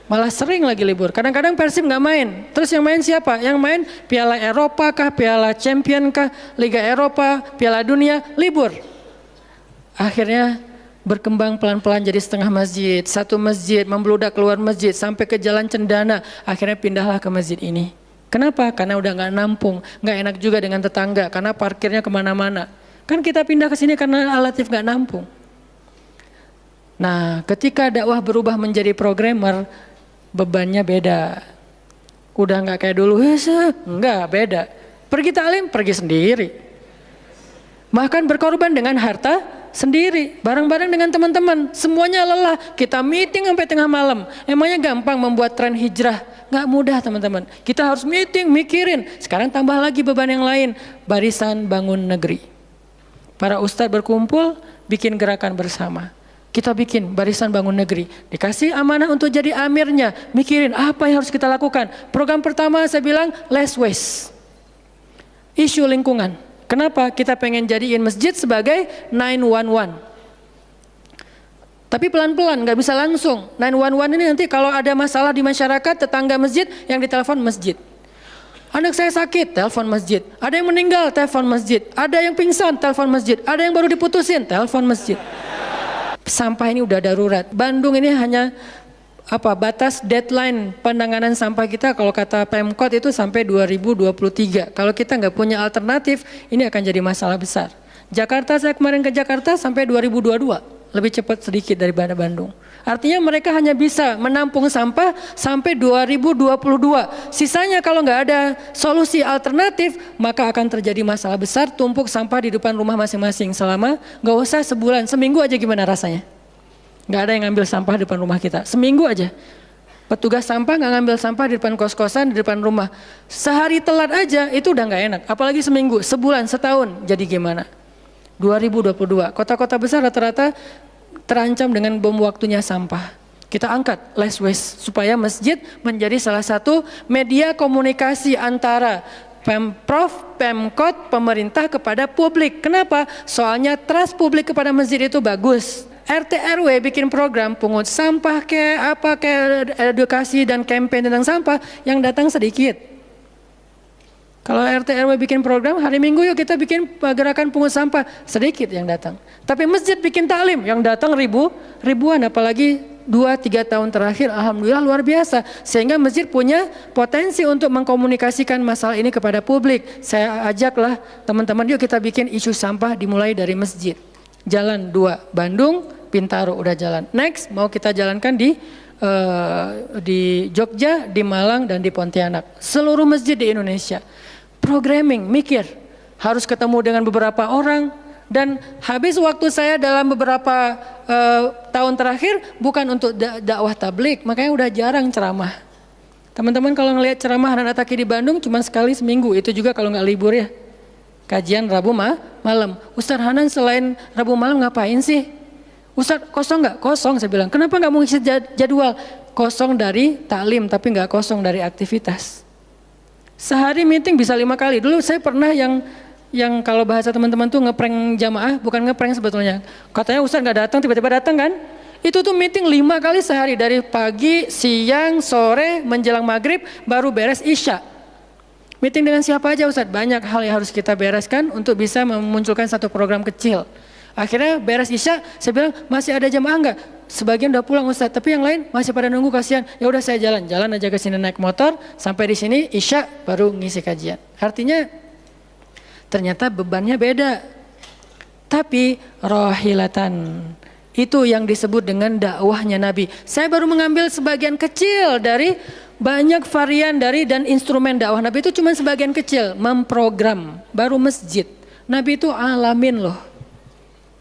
Malah sering lagi libur. Kadang-kadang Persib nggak main. Terus yang main siapa? Yang main Piala Eropa kah, Piala Champion kah, Liga Eropa, Piala Dunia, libur. Akhirnya berkembang pelan-pelan jadi setengah masjid. Satu masjid membludak keluar masjid sampai ke Jalan Cendana. Akhirnya pindahlah ke masjid ini. Kenapa? Karena udah nggak nampung. Nggak enak juga dengan tetangga karena parkirnya kemana-mana. Kan kita pindah ke sini karena Al-Latif nggak nampung. Nah, ketika dakwah berubah menjadi programmer, bebannya beda. Udah nggak kayak dulu, enggak, beda. Pergi taklim, pergi sendiri. Bahkan berkorban dengan harta sendiri, bareng-bareng dengan teman-teman. Semuanya lelah, kita meeting sampai tengah malam. Emangnya gampang membuat tren hijrah? Nggak mudah teman-teman. Kita harus meeting, mikirin. Sekarang tambah lagi beban yang lain, Barisan Bangun Negeri. Para ustadz berkumpul, bikin gerakan bersama. Kita bikin Barisan Bangun Negeri, dikasih amanah untuk jadi amirnya, mikirin apa yang harus kita lakukan. Program pertama saya bilang less waste, isu lingkungan. Kenapa? Kita pengen jadiin masjid sebagai 911. Tapi pelan-pelan, nggak bisa langsung. 911 ini nanti kalau ada masalah di masyarakat, tetangga masjid yang ditelepon masjid. Anak saya sakit, telepon masjid. Ada yang meninggal, telepon masjid. Ada yang pingsan, telepon masjid. Ada yang baru diputusin, telepon masjid. Sampah ini udah darurat. Bandung ini hanya batas deadline penanganan sampah kita kalau kata Pemkot itu sampai 2023. Kalau kita nggak punya alternatif, ini akan jadi masalah besar. Jakarta, saya kemarin ke Jakarta sampai 2022, lebih cepat sedikit daripada Bandung. Artinya mereka hanya bisa menampung sampah sampai 2022. Sisanya kalau nggak ada solusi alternatif, maka akan terjadi masalah besar, tumpuk sampah di depan rumah masing-masing selama nggak usah sebulan, seminggu aja gimana rasanya? Nggak ada yang ngambil sampah di depan rumah kita, seminggu aja. Petugas sampah nggak ngambil sampah di depan kos-kosan, di depan rumah. Sehari telat aja itu udah nggak enak, apalagi seminggu, sebulan, setahun, jadi gimana? 2022, kota-kota besar rata-rata terancam dengan bom waktunya sampah. Kita angkat less waste supaya masjid menjadi salah satu media komunikasi antara Pemprov, Pemkot, pemerintah kepada publik. Kenapa? Soalnya trust publik kepada masjid itu bagus. RT RW bikin program pungut sampah kayak edukasi dan campaign tentang sampah, yang datang sedikit. Kalau RT RW bikin program, hari Minggu yuk kita bikin gerakan pungut sampah, sedikit yang datang. Tapi masjid bikin taklim, yang datang ribuan, apalagi 2-3 tahun terakhir, alhamdulillah luar biasa. Sehingga masjid punya potensi untuk mengkomunikasikan masalah ini kepada publik. Saya ajaklah teman-teman, yuk kita bikin isu sampah dimulai dari masjid. Jalan 2, Bandung, Bintaro udah jalan. Next mau kita jalankan di Jogja, di Malang, dan di Pontianak. Seluruh masjid di Indonesia. Programming, mikir, harus ketemu dengan beberapa orang, dan habis waktu saya dalam beberapa tahun terakhir bukan untuk dakwah tablik, makanya udah jarang ceramah. Teman-teman kalau ngelihat ceramah anak Taki di Bandung cuma sekali seminggu, itu juga kalau nggak libur ya. Kajian Rabu malam. Ustaz Hanan selain Rabu malam ngapain sih? Ustaz kosong nggak? Kosong, saya bilang. Kenapa nggak mau ngisi jadwal? Kosong dari taklim tapi nggak kosong dari aktivitas. Sehari meeting bisa 5 kali. Dulu saya pernah yang kalau bahasa teman-teman tuh ngeprank jamaah, bukan ngeprank sebetulnya. Katanya Ustaz nggak datang, tiba-tiba datang kan? Itu tuh meeting 5 kali sehari, dari pagi, siang, sore, menjelang maghrib, baru beres isya. Meeting dengan siapa aja Ustaz? Banyak hal yang harus kita bereskan untuk bisa memunculkan satu program kecil. Akhirnya beres isya, saya bilang masih ada jamaah enggak? Sebagian udah pulang Ustaz, tapi yang lain masih pada nunggu, kasihan. Ya udah saya jalan aja ke sini naik motor, sampai di sini isya baru ngisi kajian. Artinya ternyata bebannya beda. Tapi rohilatan, itu yang disebut dengan dakwahnya Nabi. Saya baru mengambil sebagian kecil dari banyak varian dari dan instrumen dakwah. Nabi itu cuma sebagian kecil, memprogram, baru masjid. Nabi itu alamin loh.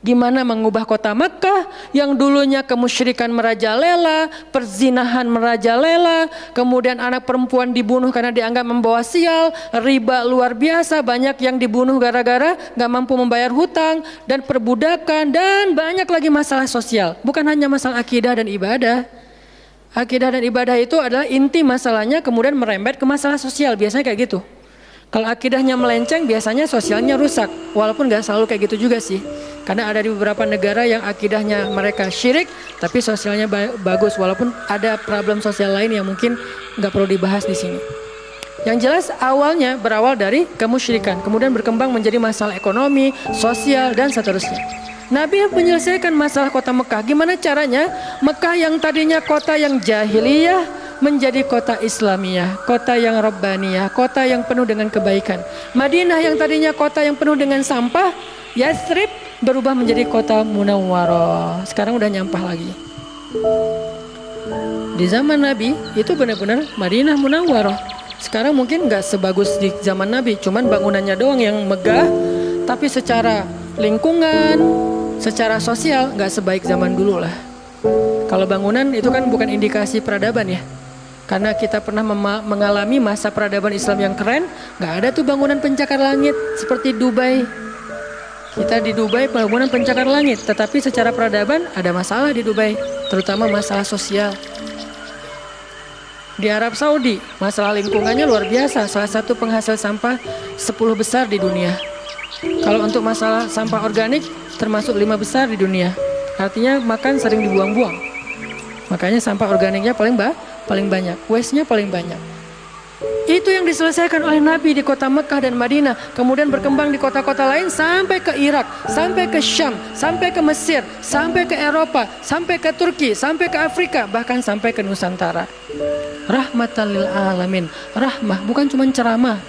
Gimana mengubah kota Makkah yang dulunya kemusyrikan merajalela, perzinahan merajalela, kemudian anak perempuan dibunuh karena dianggap membawa sial, riba luar biasa, banyak yang dibunuh gara-gara gak mampu membayar hutang, dan perbudakan, dan banyak lagi masalah sosial. Bukan hanya masalah akidah dan ibadah. Akidah dan ibadah itu adalah inti masalahnya, kemudian merembet ke masalah sosial, biasanya kayak gitu. Kalau akidahnya melenceng, biasanya sosialnya rusak. Walaupun gak selalu kayak gitu juga sih. Karena ada di beberapa negara yang akidahnya mereka syirik, tapi sosialnya bagus. Walaupun ada problem sosial lain yang mungkin gak perlu dibahas di sini. Yang jelas awalnya berawal dari kemusyrikan, kemudian berkembang menjadi masalah ekonomi, sosial, dan seterusnya. Nabi menyelesaikan masalah kota Mekah. Gimana caranya? Mekah yang tadinya kota yang jahiliyah menjadi kota Islamiyah, kota yang Rabbaniyah, kota yang penuh dengan kebaikan. Madinah yang tadinya kota yang penuh dengan sampah, Yathrib berubah menjadi kota Munawwarah. Sekarang udah nyampah lagi. Di zaman Nabi itu benar-benar Madinah Munawwarah. Sekarang mungkin nggak sebagus di zaman Nabi, cuman bangunannya doang yang megah, tapi secara lingkungan, secara sosial nggak sebaik zaman dulu lah. Kalau bangunan itu kan bukan indikasi peradaban ya. Karena kita pernah mengalami masa peradaban Islam yang keren, nggak ada tuh bangunan pencakar langit seperti Dubai. Kita di Dubai bangunan pencakar langit, tetapi secara peradaban ada masalah di Dubai, terutama masalah sosial. Di Arab Saudi, masalah lingkungannya luar biasa, salah satu penghasil sampah 10 besar di dunia. Kalau untuk masalah sampah organik, termasuk 5 besar di dunia. Artinya makan sering dibuang-buang. Makanya sampah organiknya paling banyak, waste-nya paling banyak. Itu yang diselesaikan oleh Nabi di kota Mekah dan Madinah, kemudian berkembang di kota-kota lain sampai ke Irak, sampai ke Syam, sampai ke Mesir, sampai ke Eropa, sampai ke Turki, sampai ke Afrika, bahkan sampai ke Nusantara. Rahmatan lil alamin. Rahmah, bukan cuma ceramah.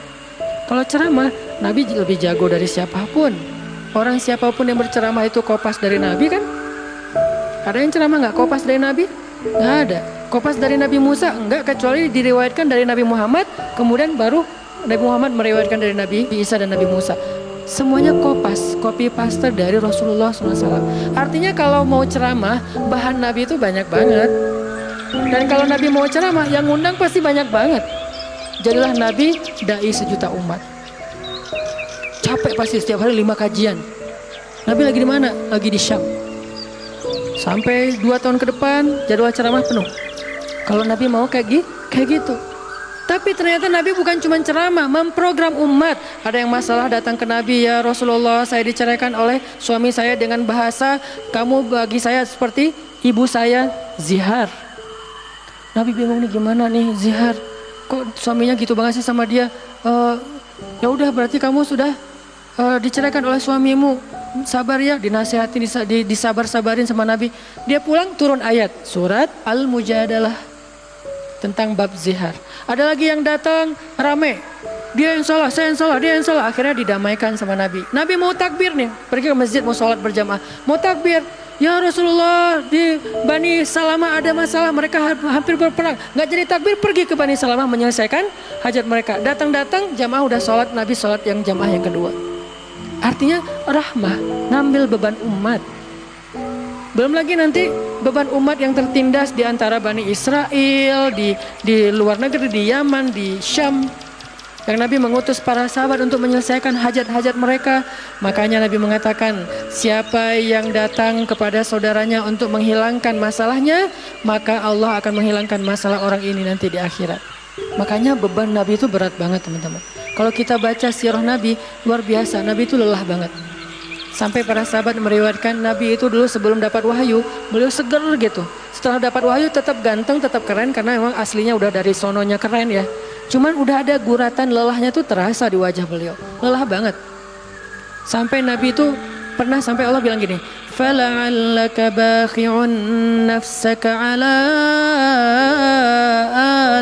Kalau ceramah, Nabi lebih jago dari siapapun. Orang siapapun yang berceramah itu kopas dari Nabi kan? Ada yang ceramah nggak kopas dari Nabi? Nggak ada. Kopas dari Nabi Musa enggak, kecuali diriwayatkan dari Nabi Muhammad, kemudian baru Nabi Muhammad meriwayatkan dari Nabi Isa dan Nabi Musa. Semuanya kopas, copy paste dari Rasulullah SAW. Artinya kalau mau ceramah, bahan Nabi itu banyak banget. Dan kalau Nabi mau ceramah, yang ngundang pasti banyak banget. Jadilah Nabi dai sejuta umat. Capek pasti setiap hari 5 kajian. Nabi lagi di mana? Lagi di Syam. Sampai 2 tahun ke depan jadwal ceramah penuh. Kalau Nabi mau kayak gitu. Tapi ternyata Nabi bukan cuma ceramah, memprogram umat. Ada yang masalah datang ke Nabi, ya Rasulullah, saya diceraikan oleh suami saya dengan bahasa, kamu bagi saya seperti ibu saya, zihar. Nabi bingung nih, gimana nih zihar? Kok suaminya gitu banget sih sama dia? Ya udah, berarti kamu sudah diceraikan oleh suamimu. Sabar ya, dinasihati, disabar-sabarin sama Nabi. Dia pulang turun ayat surat Al-Mujadalah tentang bab zihar. Ada lagi yang datang rame, dia yang salah, saya yang salah, dia yang salah. Akhirnya didamaikan sama Nabi. Nabi mau takbir nih, pergi ke masjid mau sholat berjamaah, mau takbir. Ya Rasulullah, di Bani Salamah ada masalah, mereka hampir berperang, nggak jadi takbir, pergi ke Bani Salamah menyelesaikan hajat mereka. Datang jamaah udah sholat, Nabi sholat yang jamaah yang kedua. Artinya rahmah, ngambil beban umat. Belum lagi nanti beban umat yang tertindas di antara Bani Israel, di luar negeri, di Yaman, di Syam. Yang Nabi mengutus para sahabat untuk menyelesaikan hajat-hajat mereka. Makanya Nabi mengatakan, siapa yang datang kepada saudaranya untuk menghilangkan masalahnya, maka Allah akan menghilangkan masalah orang ini nanti di akhirat. Makanya beban Nabi itu berat banget teman-teman. Kalau kita baca sirah Nabi, luar biasa, Nabi itu lelah banget. Sampai para sahabat meriwayatkan Nabi itu dulu sebelum dapat wahyu, beliau seger gitu. Setelah dapat wahyu tetap ganteng, tetap keren, karena memang aslinya udah dari sononya keren ya. Cuman udah ada guratan lelahnya tuh terasa di wajah beliau. Lelah banget. Sampai Nabi itu pernah sampai Allah bilang gini, "Fala'allaka bakhi'un nafsaka 'ala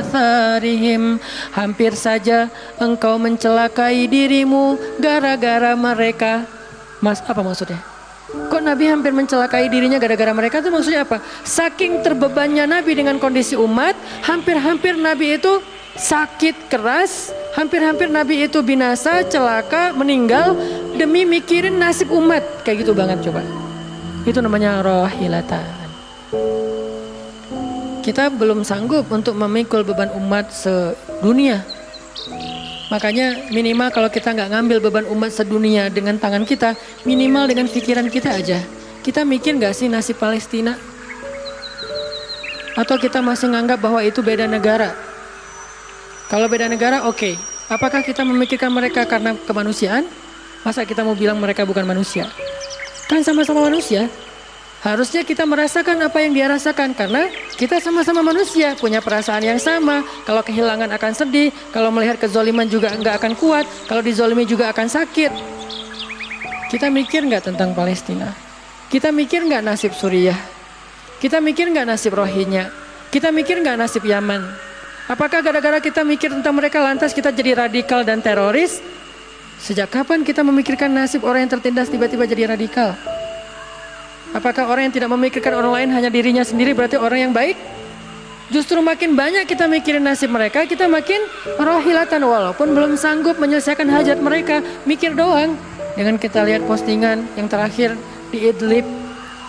atharihim." Hampir saja engkau mencelakai dirimu gara-gara mereka. Mas, apa maksudnya? Kok Nabi hampir mencelakai dirinya gara-gara mereka, itu maksudnya apa? Saking terbebannya Nabi dengan kondisi umat, hampir-hampir Nabi itu sakit keras, hampir-hampir Nabi itu binasa, celaka, meninggal demi mikirin nasib umat. Kayak gitu banget coba. Itu namanya rohilatan. Kita belum sanggup untuk memikul beban umat sedunia. Makanya minimal kalau kita nggak ngambil beban umat sedunia dengan tangan kita, minimal dengan pikiran kita aja. Kita mikir nggak sih nasib Palestina? Atau kita masih nganggap bahwa itu beda negara? Kalau beda negara, oke. Apakah kita memikirkan mereka karena kemanusiaan? Masa kita mau bilang mereka bukan manusia? Kan sama-sama manusia. Harusnya kita merasakan apa yang dia rasakan karena kita sama-sama manusia, punya perasaan yang sama. Kalau kehilangan akan sedih, kalau melihat kezoliman juga nggak akan kuat, kalau dizolimi juga akan sakit. Kita mikir nggak tentang Palestina? Kita mikir nggak nasib Suriah? Kita mikir nggak nasib Rohingya? Kita mikir nggak nasib Yaman? Apakah gara-gara kita mikir tentang mereka lantas kita jadi radikal dan teroris? Sejak kapan kita memikirkan nasib orang yang tertindas tiba-tiba jadi radikal? Apakah orang yang tidak memikirkan orang lain hanya dirinya sendiri berarti orang yang baik? Justru makin banyak kita mikirin nasib mereka, kita makin rohilatan walaupun belum sanggup menyelesaikan hajat mereka, mikir doang. Dengan kita lihat postingan yang terakhir di Idlib,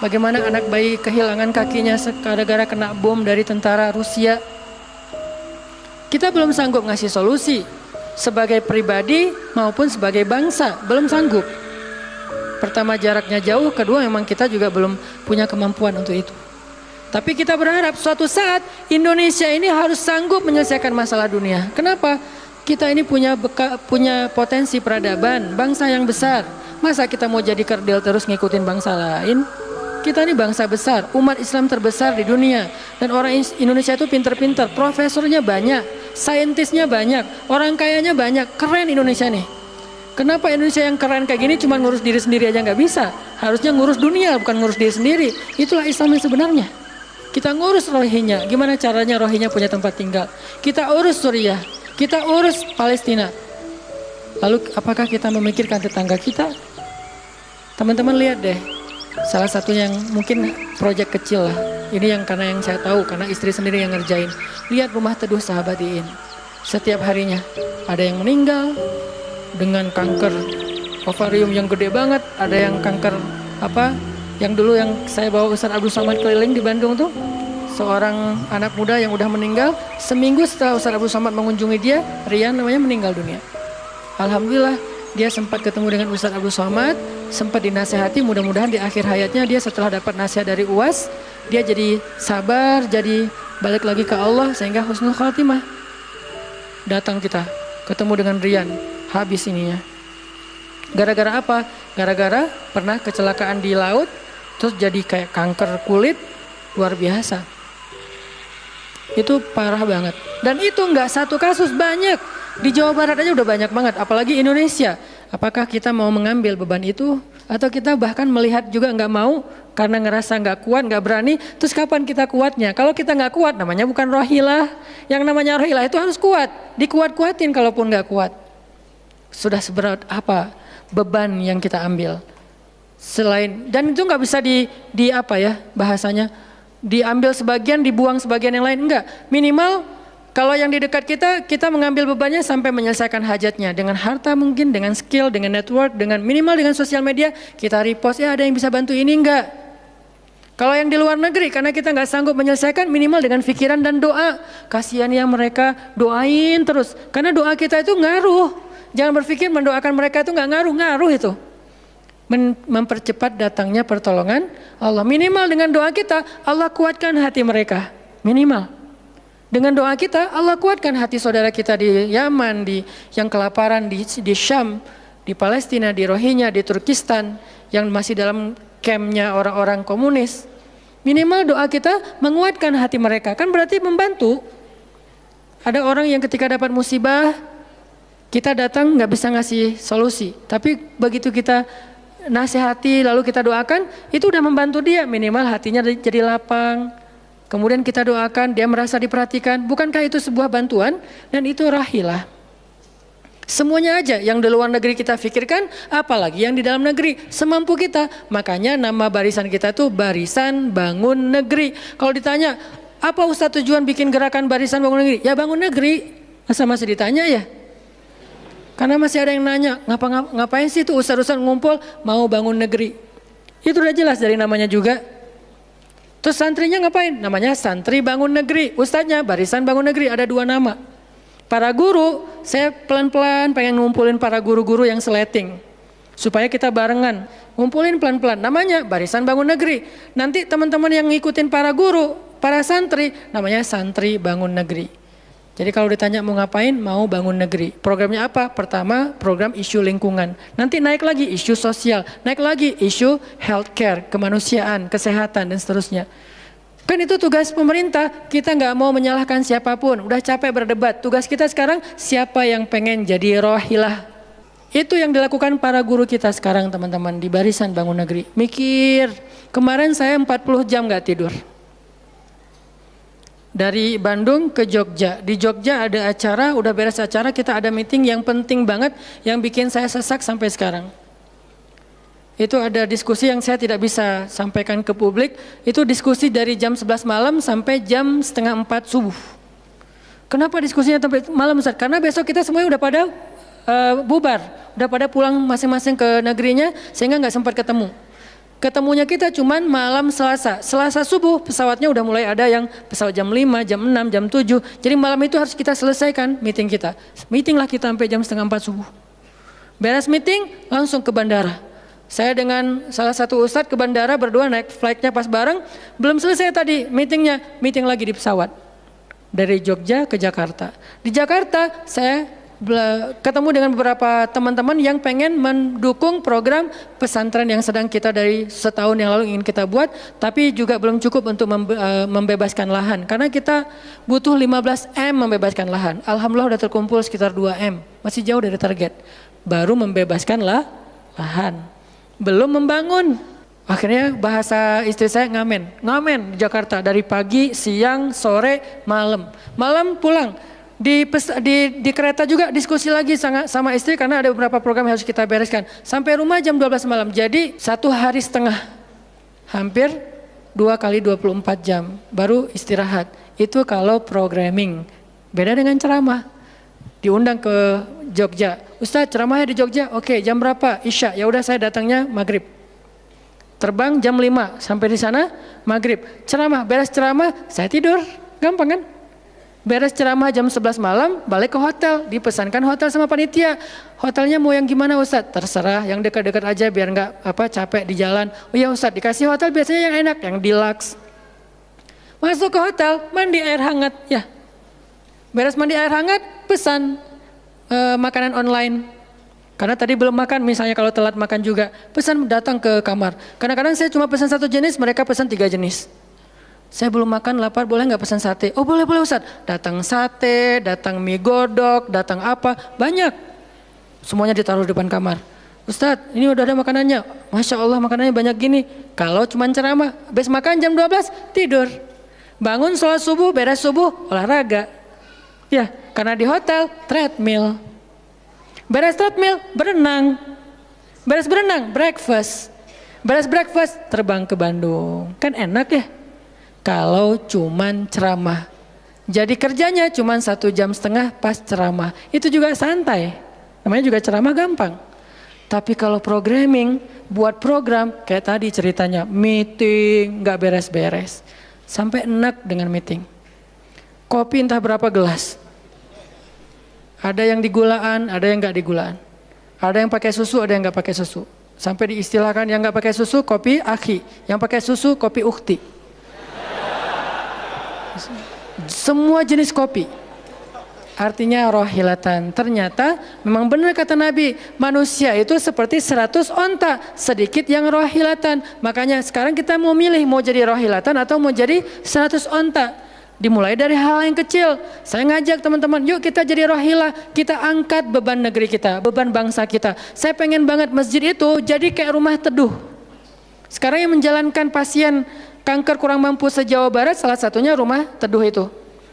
bagaimana anak bayi kehilangan kakinya gara-gara kena bom dari tentara Rusia. Kita belum sanggup ngasih solusi sebagai pribadi maupun sebagai bangsa, belum sanggup. Pertama jaraknya jauh, kedua memang kita juga belum punya kemampuan untuk itu. Tapi kita berharap suatu saat Indonesia ini harus sanggup menyelesaikan masalah dunia. Kenapa? Kita ini punya potensi peradaban, bangsa yang besar. Masa kita mau jadi kerdil terus ngikutin bangsa lain? Kita ini bangsa besar, umat Islam terbesar di dunia. Dan orang Indonesia itu pinter-pinter, profesornya banyak, saintisnya banyak, orang kayanya banyak, keren Indonesia nih. Kenapa Indonesia yang keren kayak gini cuma ngurus diri sendiri aja nggak bisa? Harusnya ngurus dunia bukan ngurus diri sendiri. Itulah Islam yang sebenarnya. Kita ngurus Rohingya, gimana caranya Rohingya punya tempat tinggal? Kita urus Suriah, kita urus Palestina. Lalu apakah kita memikirkan tetangga kita? Teman-teman lihat deh, salah satu yang mungkin proyek kecil lah. Ini yang karena yang saya tahu, karena istri sendiri yang ngerjain. Lihat rumah teduh sahabat Iin. Setiap harinya ada yang meninggal dengan kanker ovarium yang gede banget, ada yang kanker apa? Yang dulu yang saya bawa Ustaz Abdul Somad keliling di Bandung tuh, seorang anak muda yang udah meninggal, seminggu setelah Ustaz Abdul Somad mengunjungi dia, Rian namanya, meninggal dunia. Alhamdulillah dia sempat ketemu dengan Ustaz Abdul Somad, sempat dinasehati, mudah-mudahan di akhir hayatnya dia setelah dapat nasihat dari UAS, dia jadi sabar, jadi balik lagi ke Allah sehingga husnul khatimah. Datang kita ketemu dengan Rian, habis ininya. Gara-gara apa? Gara-gara pernah kecelakaan di laut, terus jadi kayak kanker kulit, luar biasa. Itu parah banget. Dan itu nggak satu kasus, banyak. Di Jawa Barat aja udah banyak banget, apalagi Indonesia. Apakah kita mau mengambil beban itu? Atau kita bahkan melihat juga nggak mau, karena ngerasa nggak kuat, nggak berani. Terus kapan kita kuatnya? Kalau kita nggak kuat, namanya bukan rohilah. Yang namanya rohilah itu harus kuat. Dikuat-kuatin kalaupun nggak kuat. Sudah seberat apa beban yang kita ambil? Selain, dan itu nggak bisa di apa ya bahasanya, diambil sebagian, dibuang sebagian yang lain, enggak. Minimal kalau yang di dekat kita mengambil bebannya sampai menyelesaikan hajatnya dengan harta mungkin, dengan skill, dengan network, dengan minimal dengan sosial media kita repost, ya ada yang bisa bantu ini enggak. Kalau yang di luar negeri karena kita nggak sanggup menyelesaikan, minimal dengan pikiran dan doa. Kasihan ya mereka, doain terus karena doa kita itu ngaruh. Jangan berpikir mendoakan mereka itu nggak ngaruh itu. Mempercepat datangnya pertolongan Allah. Minimal dengan doa kita Allah kuatkan hati mereka. Minimal dengan doa kita Allah kuatkan hati saudara kita di Yaman, di yang kelaparan di Syam, di Palestina, di Rohingya, di Turkistan yang masih dalam campnya orang-orang komunis. Minimal doa kita menguatkan hati mereka, kan berarti membantu. Ada orang yang ketika dapat musibah kita datang nggak bisa ngasih solusi, tapi begitu kita nasihati lalu kita doakan, itu udah membantu dia, minimal hatinya jadi lapang. Kemudian kita doakan, dia merasa diperhatikan. Bukankah itu sebuah bantuan? Dan itu rahilah. Semuanya aja yang di luar negeri kita pikirkan, apalagi yang di dalam negeri, semampu kita. Makanya nama barisan kita tuh Barisan Bangun Negeri. Kalau ditanya, apa Ustadz tujuan bikin gerakan Barisan Bangun Negeri? Ya bangun negeri. Masa masih ditanya ya? Karena masih ada yang nanya, ngapain sih tuh ustadz-ustadz ngumpul mau bangun negeri? Itu udah jelas dari namanya juga. Terus santrinya ngapain? Namanya Santri Bangun Negeri. Ustadznya Barisan Bangun Negeri, ada 2 nama. Para guru, saya pelan-pelan pengen ngumpulin para guru-guru yang seleting. Supaya kita barengan, ngumpulin pelan-pelan. Namanya Barisan Bangun Negeri. Nanti teman-teman yang ngikutin para guru, para santri, namanya Santri Bangun Negeri. Jadi kalau ditanya mau ngapain, mau bangun negeri. Programnya apa? Pertama, program isu lingkungan. Nanti naik lagi isu sosial, naik lagi isu healthcare, kemanusiaan, kesehatan dan seterusnya. Kan itu tugas pemerintah, kita nggak mau menyalahkan siapapun. Udah capek berdebat, tugas kita sekarang siapa yang pengen jadi rohilah. Itu yang dilakukan para guru kita sekarang teman-teman di Barisan Bangun Negeri. Mikir, kemarin saya 40 jam nggak tidur. Dari Bandung ke Jogja. Di Jogja ada acara, udah beres acara, kita ada meeting yang penting banget yang bikin saya sesak sampai sekarang. Itu ada diskusi yang saya tidak bisa sampaikan ke publik. Itu diskusi dari jam 11 malam sampai jam setengah 4 subuh. Kenapa diskusinya sampai malam Ustaz? Karena besok kita semuanya udah pada bubar. Udah pada pulang masing-masing ke negerinya sehingga nggak sempat ketemu. Ketemunya kita cuman malam Selasa. Selasa subuh pesawatnya udah mulai ada yang pesawat jam 5, jam 6, jam 7. Jadi malam itu harus kita selesaikan meeting kita. Meeting lah kita sampai jam setengah 4 subuh. Beres meeting langsung ke bandara. Saya dengan salah satu ustadz ke bandara berdua naik flightnya pas bareng. Belum selesai tadi meetingnya, meeting lagi di pesawat. Dari Jogja ke Jakarta. Di Jakarta saya ketemu dengan beberapa teman-teman yang pengen mendukung program pesantren yang sedang kita dari setahun yang lalu ingin kita buat, tapi juga belum cukup untuk membebaskan lahan karena kita butuh 15 M membebaskan lahan. Alhamdulillah udah terkumpul sekitar 2 M, masih jauh dari target. Baru membebaskan lahan, belum membangun. Akhirnya bahasa istri saya ngamen di Jakarta dari pagi, siang, sore, malam pulang. Di kereta juga diskusi lagi sama istri karena ada beberapa program yang harus kita bereskan. Sampai rumah jam 12 malam. Jadi 1 hari setengah. Hampir 2 kali 24 jam. Baru istirahat. Itu kalau programming. Beda dengan ceramah. Diundang ke Jogja. Ustaz ceramahnya di Jogja. Oke, jam berapa? Isya. Ya udah saya datangnya maghrib. Terbang jam 5. Sampai di sana maghrib. Ceramah. Beres ceramah saya tidur. Gampang kan? Beres ceramah jam 11 malam, balik ke hotel, dipesankan hotel sama panitia. Hotelnya mau yang gimana Ustadz? Terserah, yang dekat-dekat aja biar nggak capek di jalan. Oh iya Ustadz, dikasih hotel biasanya yang enak, yang deluxe. Masuk ke hotel, mandi air hangat, ya. Beres mandi air hangat, pesan makanan online. Karena tadi belum makan, misalnya kalau telat makan juga, pesan datang ke kamar. Kadang-kadang saya cuma pesan 1 jenis, mereka pesan 3 jenis. Saya belum makan, lapar, boleh nggak pesan sate? Oh boleh Ustaz. Datang sate, datang mie godok, datang apa, banyak. Semuanya ditaruh di depan kamar. Ustaz, ini udah ada makanannya. Masya Allah makanannya banyak gini. Kalau cuma ceramah, habis makan jam 12, tidur. Bangun sholat subuh, beres subuh, olahraga. Ya, karena di hotel, treadmill. Beres treadmill, berenang. Beres berenang, breakfast. Beres breakfast, terbang ke Bandung. Kan enak ya? Kalau cuman ceramah. Jadi kerjanya cuman 1,5 jam pas ceramah. Itu juga santai. Namanya juga ceramah gampang. Tapi kalau programming, buat program kayak tadi ceritanya, meeting gak beres-beres. Sampai enak dengan meeting. Kopi entah berapa gelas. Ada yang digulaan, ada yang gak digulaan. Ada yang pakai susu, ada yang gak pakai susu. Sampai diistilahkan yang gak pakai susu kopi akhi, yang pakai susu kopi ukhti. Semua jenis kopi. Artinya rohilatan. Ternyata memang benar kata Nabi, manusia itu seperti 100 onta, sedikit yang rohilatan. Makanya sekarang kita mau milih mau jadi rohilatan atau mau jadi 100 onta. Dimulai dari hal yang kecil. Saya ngajak teman-teman, yuk kita jadi rohilah, kita angkat beban negeri kita, beban bangsa kita. Saya pengen banget masjid itu jadi kayak rumah teduh. Sekarang yang menjalankan pasien kanker kurang mampu se-Jawa Barat, salah satunya rumah teduh itu.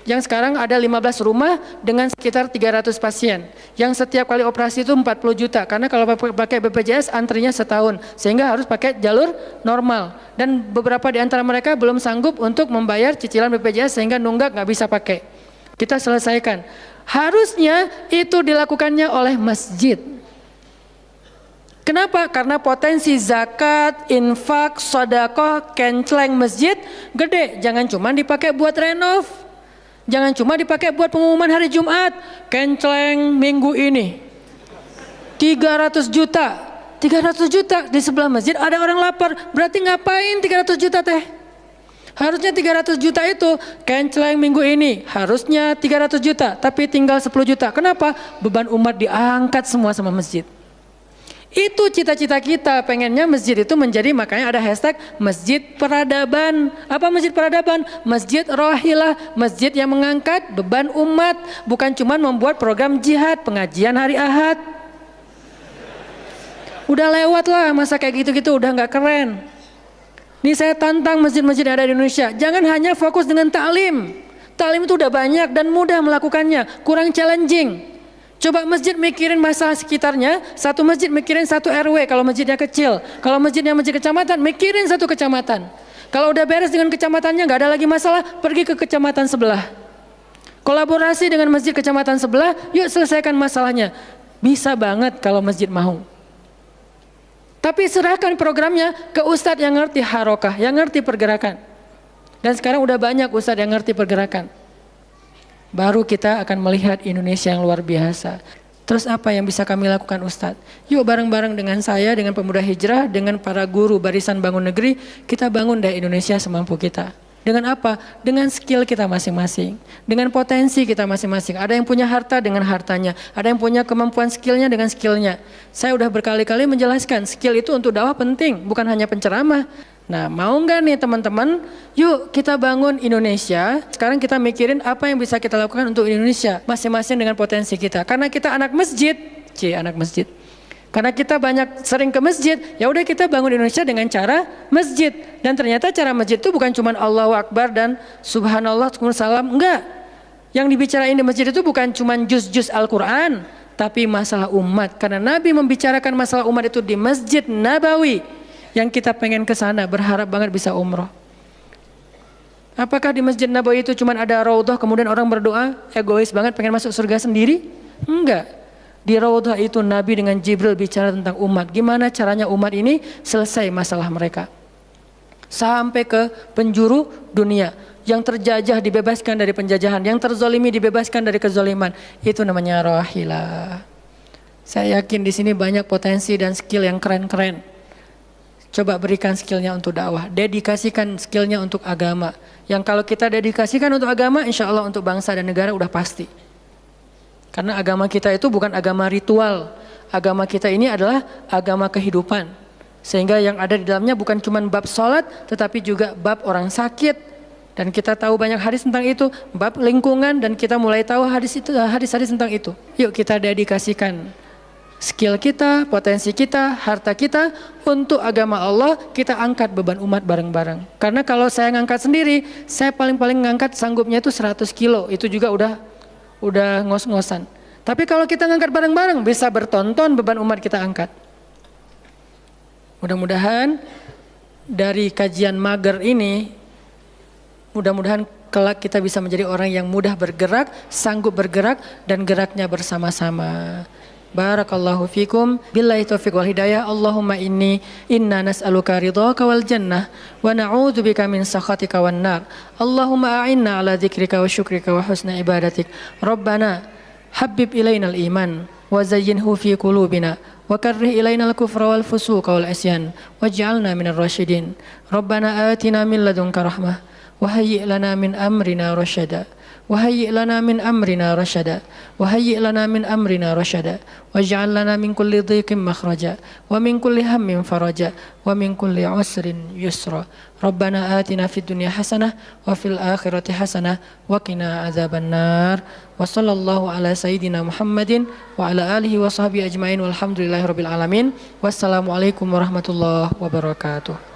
Yang sekarang ada 15 rumah dengan sekitar 300 pasien. Yang setiap kali operasi itu 40 juta. Karena kalau pakai BPJS antrinya setahun. Sehingga harus pakai jalur normal. Dan beberapa di antara mereka belum sanggup untuk membayar cicilan BPJS sehingga nunggak nggak bisa pakai. Kita selesaikan. Harusnya itu dilakukannya oleh masjid. Kenapa? Karena potensi zakat, infak, sedekah, kenceleng masjid gede. Jangan cuma dipakai buat renov. Jangan cuma dipakai buat pengumuman hari Jumat. Kenceleng minggu ini 300 juta. 300 juta di sebelah masjid ada orang lapar. Berarti ngapain 300 juta teh? Harusnya 300 juta itu kenceleng minggu ini. Harusnya 300 juta. Tapi tinggal 10 juta. Kenapa? Beban umat diangkat semua sama masjid. Itu cita-cita kita, pengennya masjid itu menjadi, makanya ada hashtag masjid peradaban. Apa masjid peradaban? Masjid rohilah, masjid yang mengangkat beban umat, bukan cuma membuat program jihad, pengajian hari Ahad. Udah lewat lah masa kayak gitu-gitu, udah nggak keren. Nih saya tantang masjid-masjid yang ada di Indonesia, jangan hanya fokus dengan taklim. Taklim itu udah banyak dan mudah melakukannya, kurang challenging. Coba masjid mikirin masalah sekitarnya, satu masjid mikirin satu RW kalau masjidnya kecil. Kalau masjidnya masjid kecamatan, mikirin satu kecamatan. Kalau udah beres dengan kecamatannya, nggak ada lagi masalah, pergi ke kecamatan sebelah. Kolaborasi dengan masjid kecamatan sebelah, yuk selesaikan masalahnya. Bisa banget kalau masjid mau. Tapi serahkan programnya ke ustadz yang ngerti harokah, yang ngerti pergerakan. Dan sekarang udah banyak ustadz yang ngerti pergerakan. Baru kita akan melihat Indonesia yang luar biasa. Terus apa yang bisa kami lakukan Ustadz? Yuk bareng-bareng dengan saya, dengan pemuda hijrah, dengan para guru barisan bangun negeri, kita bangun deh Indonesia semampu kita. Dengan apa? Dengan skill kita masing-masing. Dengan potensi kita masing-masing. Ada yang punya harta dengan hartanya. Ada yang punya kemampuan skillnya dengan skillnya. Saya udah berkali-kali menjelaskan, skill itu untuk dakwah penting, bukan hanya penceramah. Nah, mau nggak nih teman-teman? Yuk kita bangun Indonesia. Sekarang kita mikirin apa yang bisa kita lakukan untuk Indonesia, masing-masing dengan potensi kita. Karena kita anak masjid, anak masjid. Karena kita banyak sering ke masjid, ya udah kita bangun Indonesia dengan cara masjid. Dan ternyata cara masjid itu bukan cuma Allahu Akbar dan Subhanallah, salam, enggak. Yang dibicarain di masjid itu bukan cuma juz-juz Al-Quran, tapi masalah umat. Karena Nabi membicarakan masalah umat itu di Masjid Nabawi. Yang kita pengen ke sana, berharap banget bisa umroh. Apakah di Masjid Nabawi itu cuma ada raudhah kemudian orang berdoa egois banget pengen masuk surga sendiri? Enggak. Di raudhah itu Nabi dengan Jibril bicara tentang umat. Gimana caranya umat ini selesai masalah mereka. Sampai ke penjuru dunia. Yang terjajah dibebaskan dari penjajahan, yang terzolimi dibebaskan dari kezoliman. Itu namanya rohilah. Saya yakin di sini banyak potensi dan skill yang keren-keren. Coba berikan skillnya untuk dakwah, dedikasikan skillnya untuk agama. Yang kalau kita dedikasikan untuk agama, insya Allah untuk bangsa dan negara udah pasti. Karena agama kita itu bukan agama ritual. Agama kita ini adalah agama kehidupan. Sehingga yang ada di dalamnya bukan cuma bab sholat, tetapi juga bab orang sakit. Dan kita tahu banyak hadis tentang itu, bab lingkungan, dan kita mulai tahu hadis-hadis tentang itu. Yuk kita dedikasikan skill kita, potensi kita, harta kita untuk agama Allah, kita angkat beban umat bareng-bareng. Karena kalau saya ngangkat sendiri, saya paling-paling ngangkat sanggupnya itu 100 kilo, itu juga udah ngos-ngosan. Tapi kalau kita ngangkat bareng-bareng, bisa bertonton beban umat kita angkat. Mudah-mudahan dari kajian mager ini, mudah-mudahan kelak kita bisa menjadi orang yang mudah bergerak, sanggup bergerak, dan geraknya bersama-sama. Barakallahu fikum, billahi taufiq wal hidayah. Allahumma inna nas'aluka ridhaka wal jannah wa na'udzubika min sakhatika wan nar. Allahumma a'inna ala dzikrika wa syukrika wa husna ibadatik. Rabbana habbib ilainal iman wa zayyinhu fi qulubina wa karrih ilainal kufra wal fusuqa wal isyan waj'alna minar rasyidin. Rabbana atina min ladunka rahmah wa hayyi' lana min amrina rasyada. وهيئ لنا من أمرنا رشدا وهيئ لنا من أمرنا رشدا واجعل لنا من كل ضيق مخرجا ومن كل هم فرجا ومن كل عسر يسرا ربنا آتنا في الدنيا حسنة وفي الآخرة حسنة وقنا عذاب النار وصلى الله على سيدنا محمد وعلى آله وصحبه أجمعين والحمد لله رب العالمين والسلام عليكم ورحمة الله وبركاته.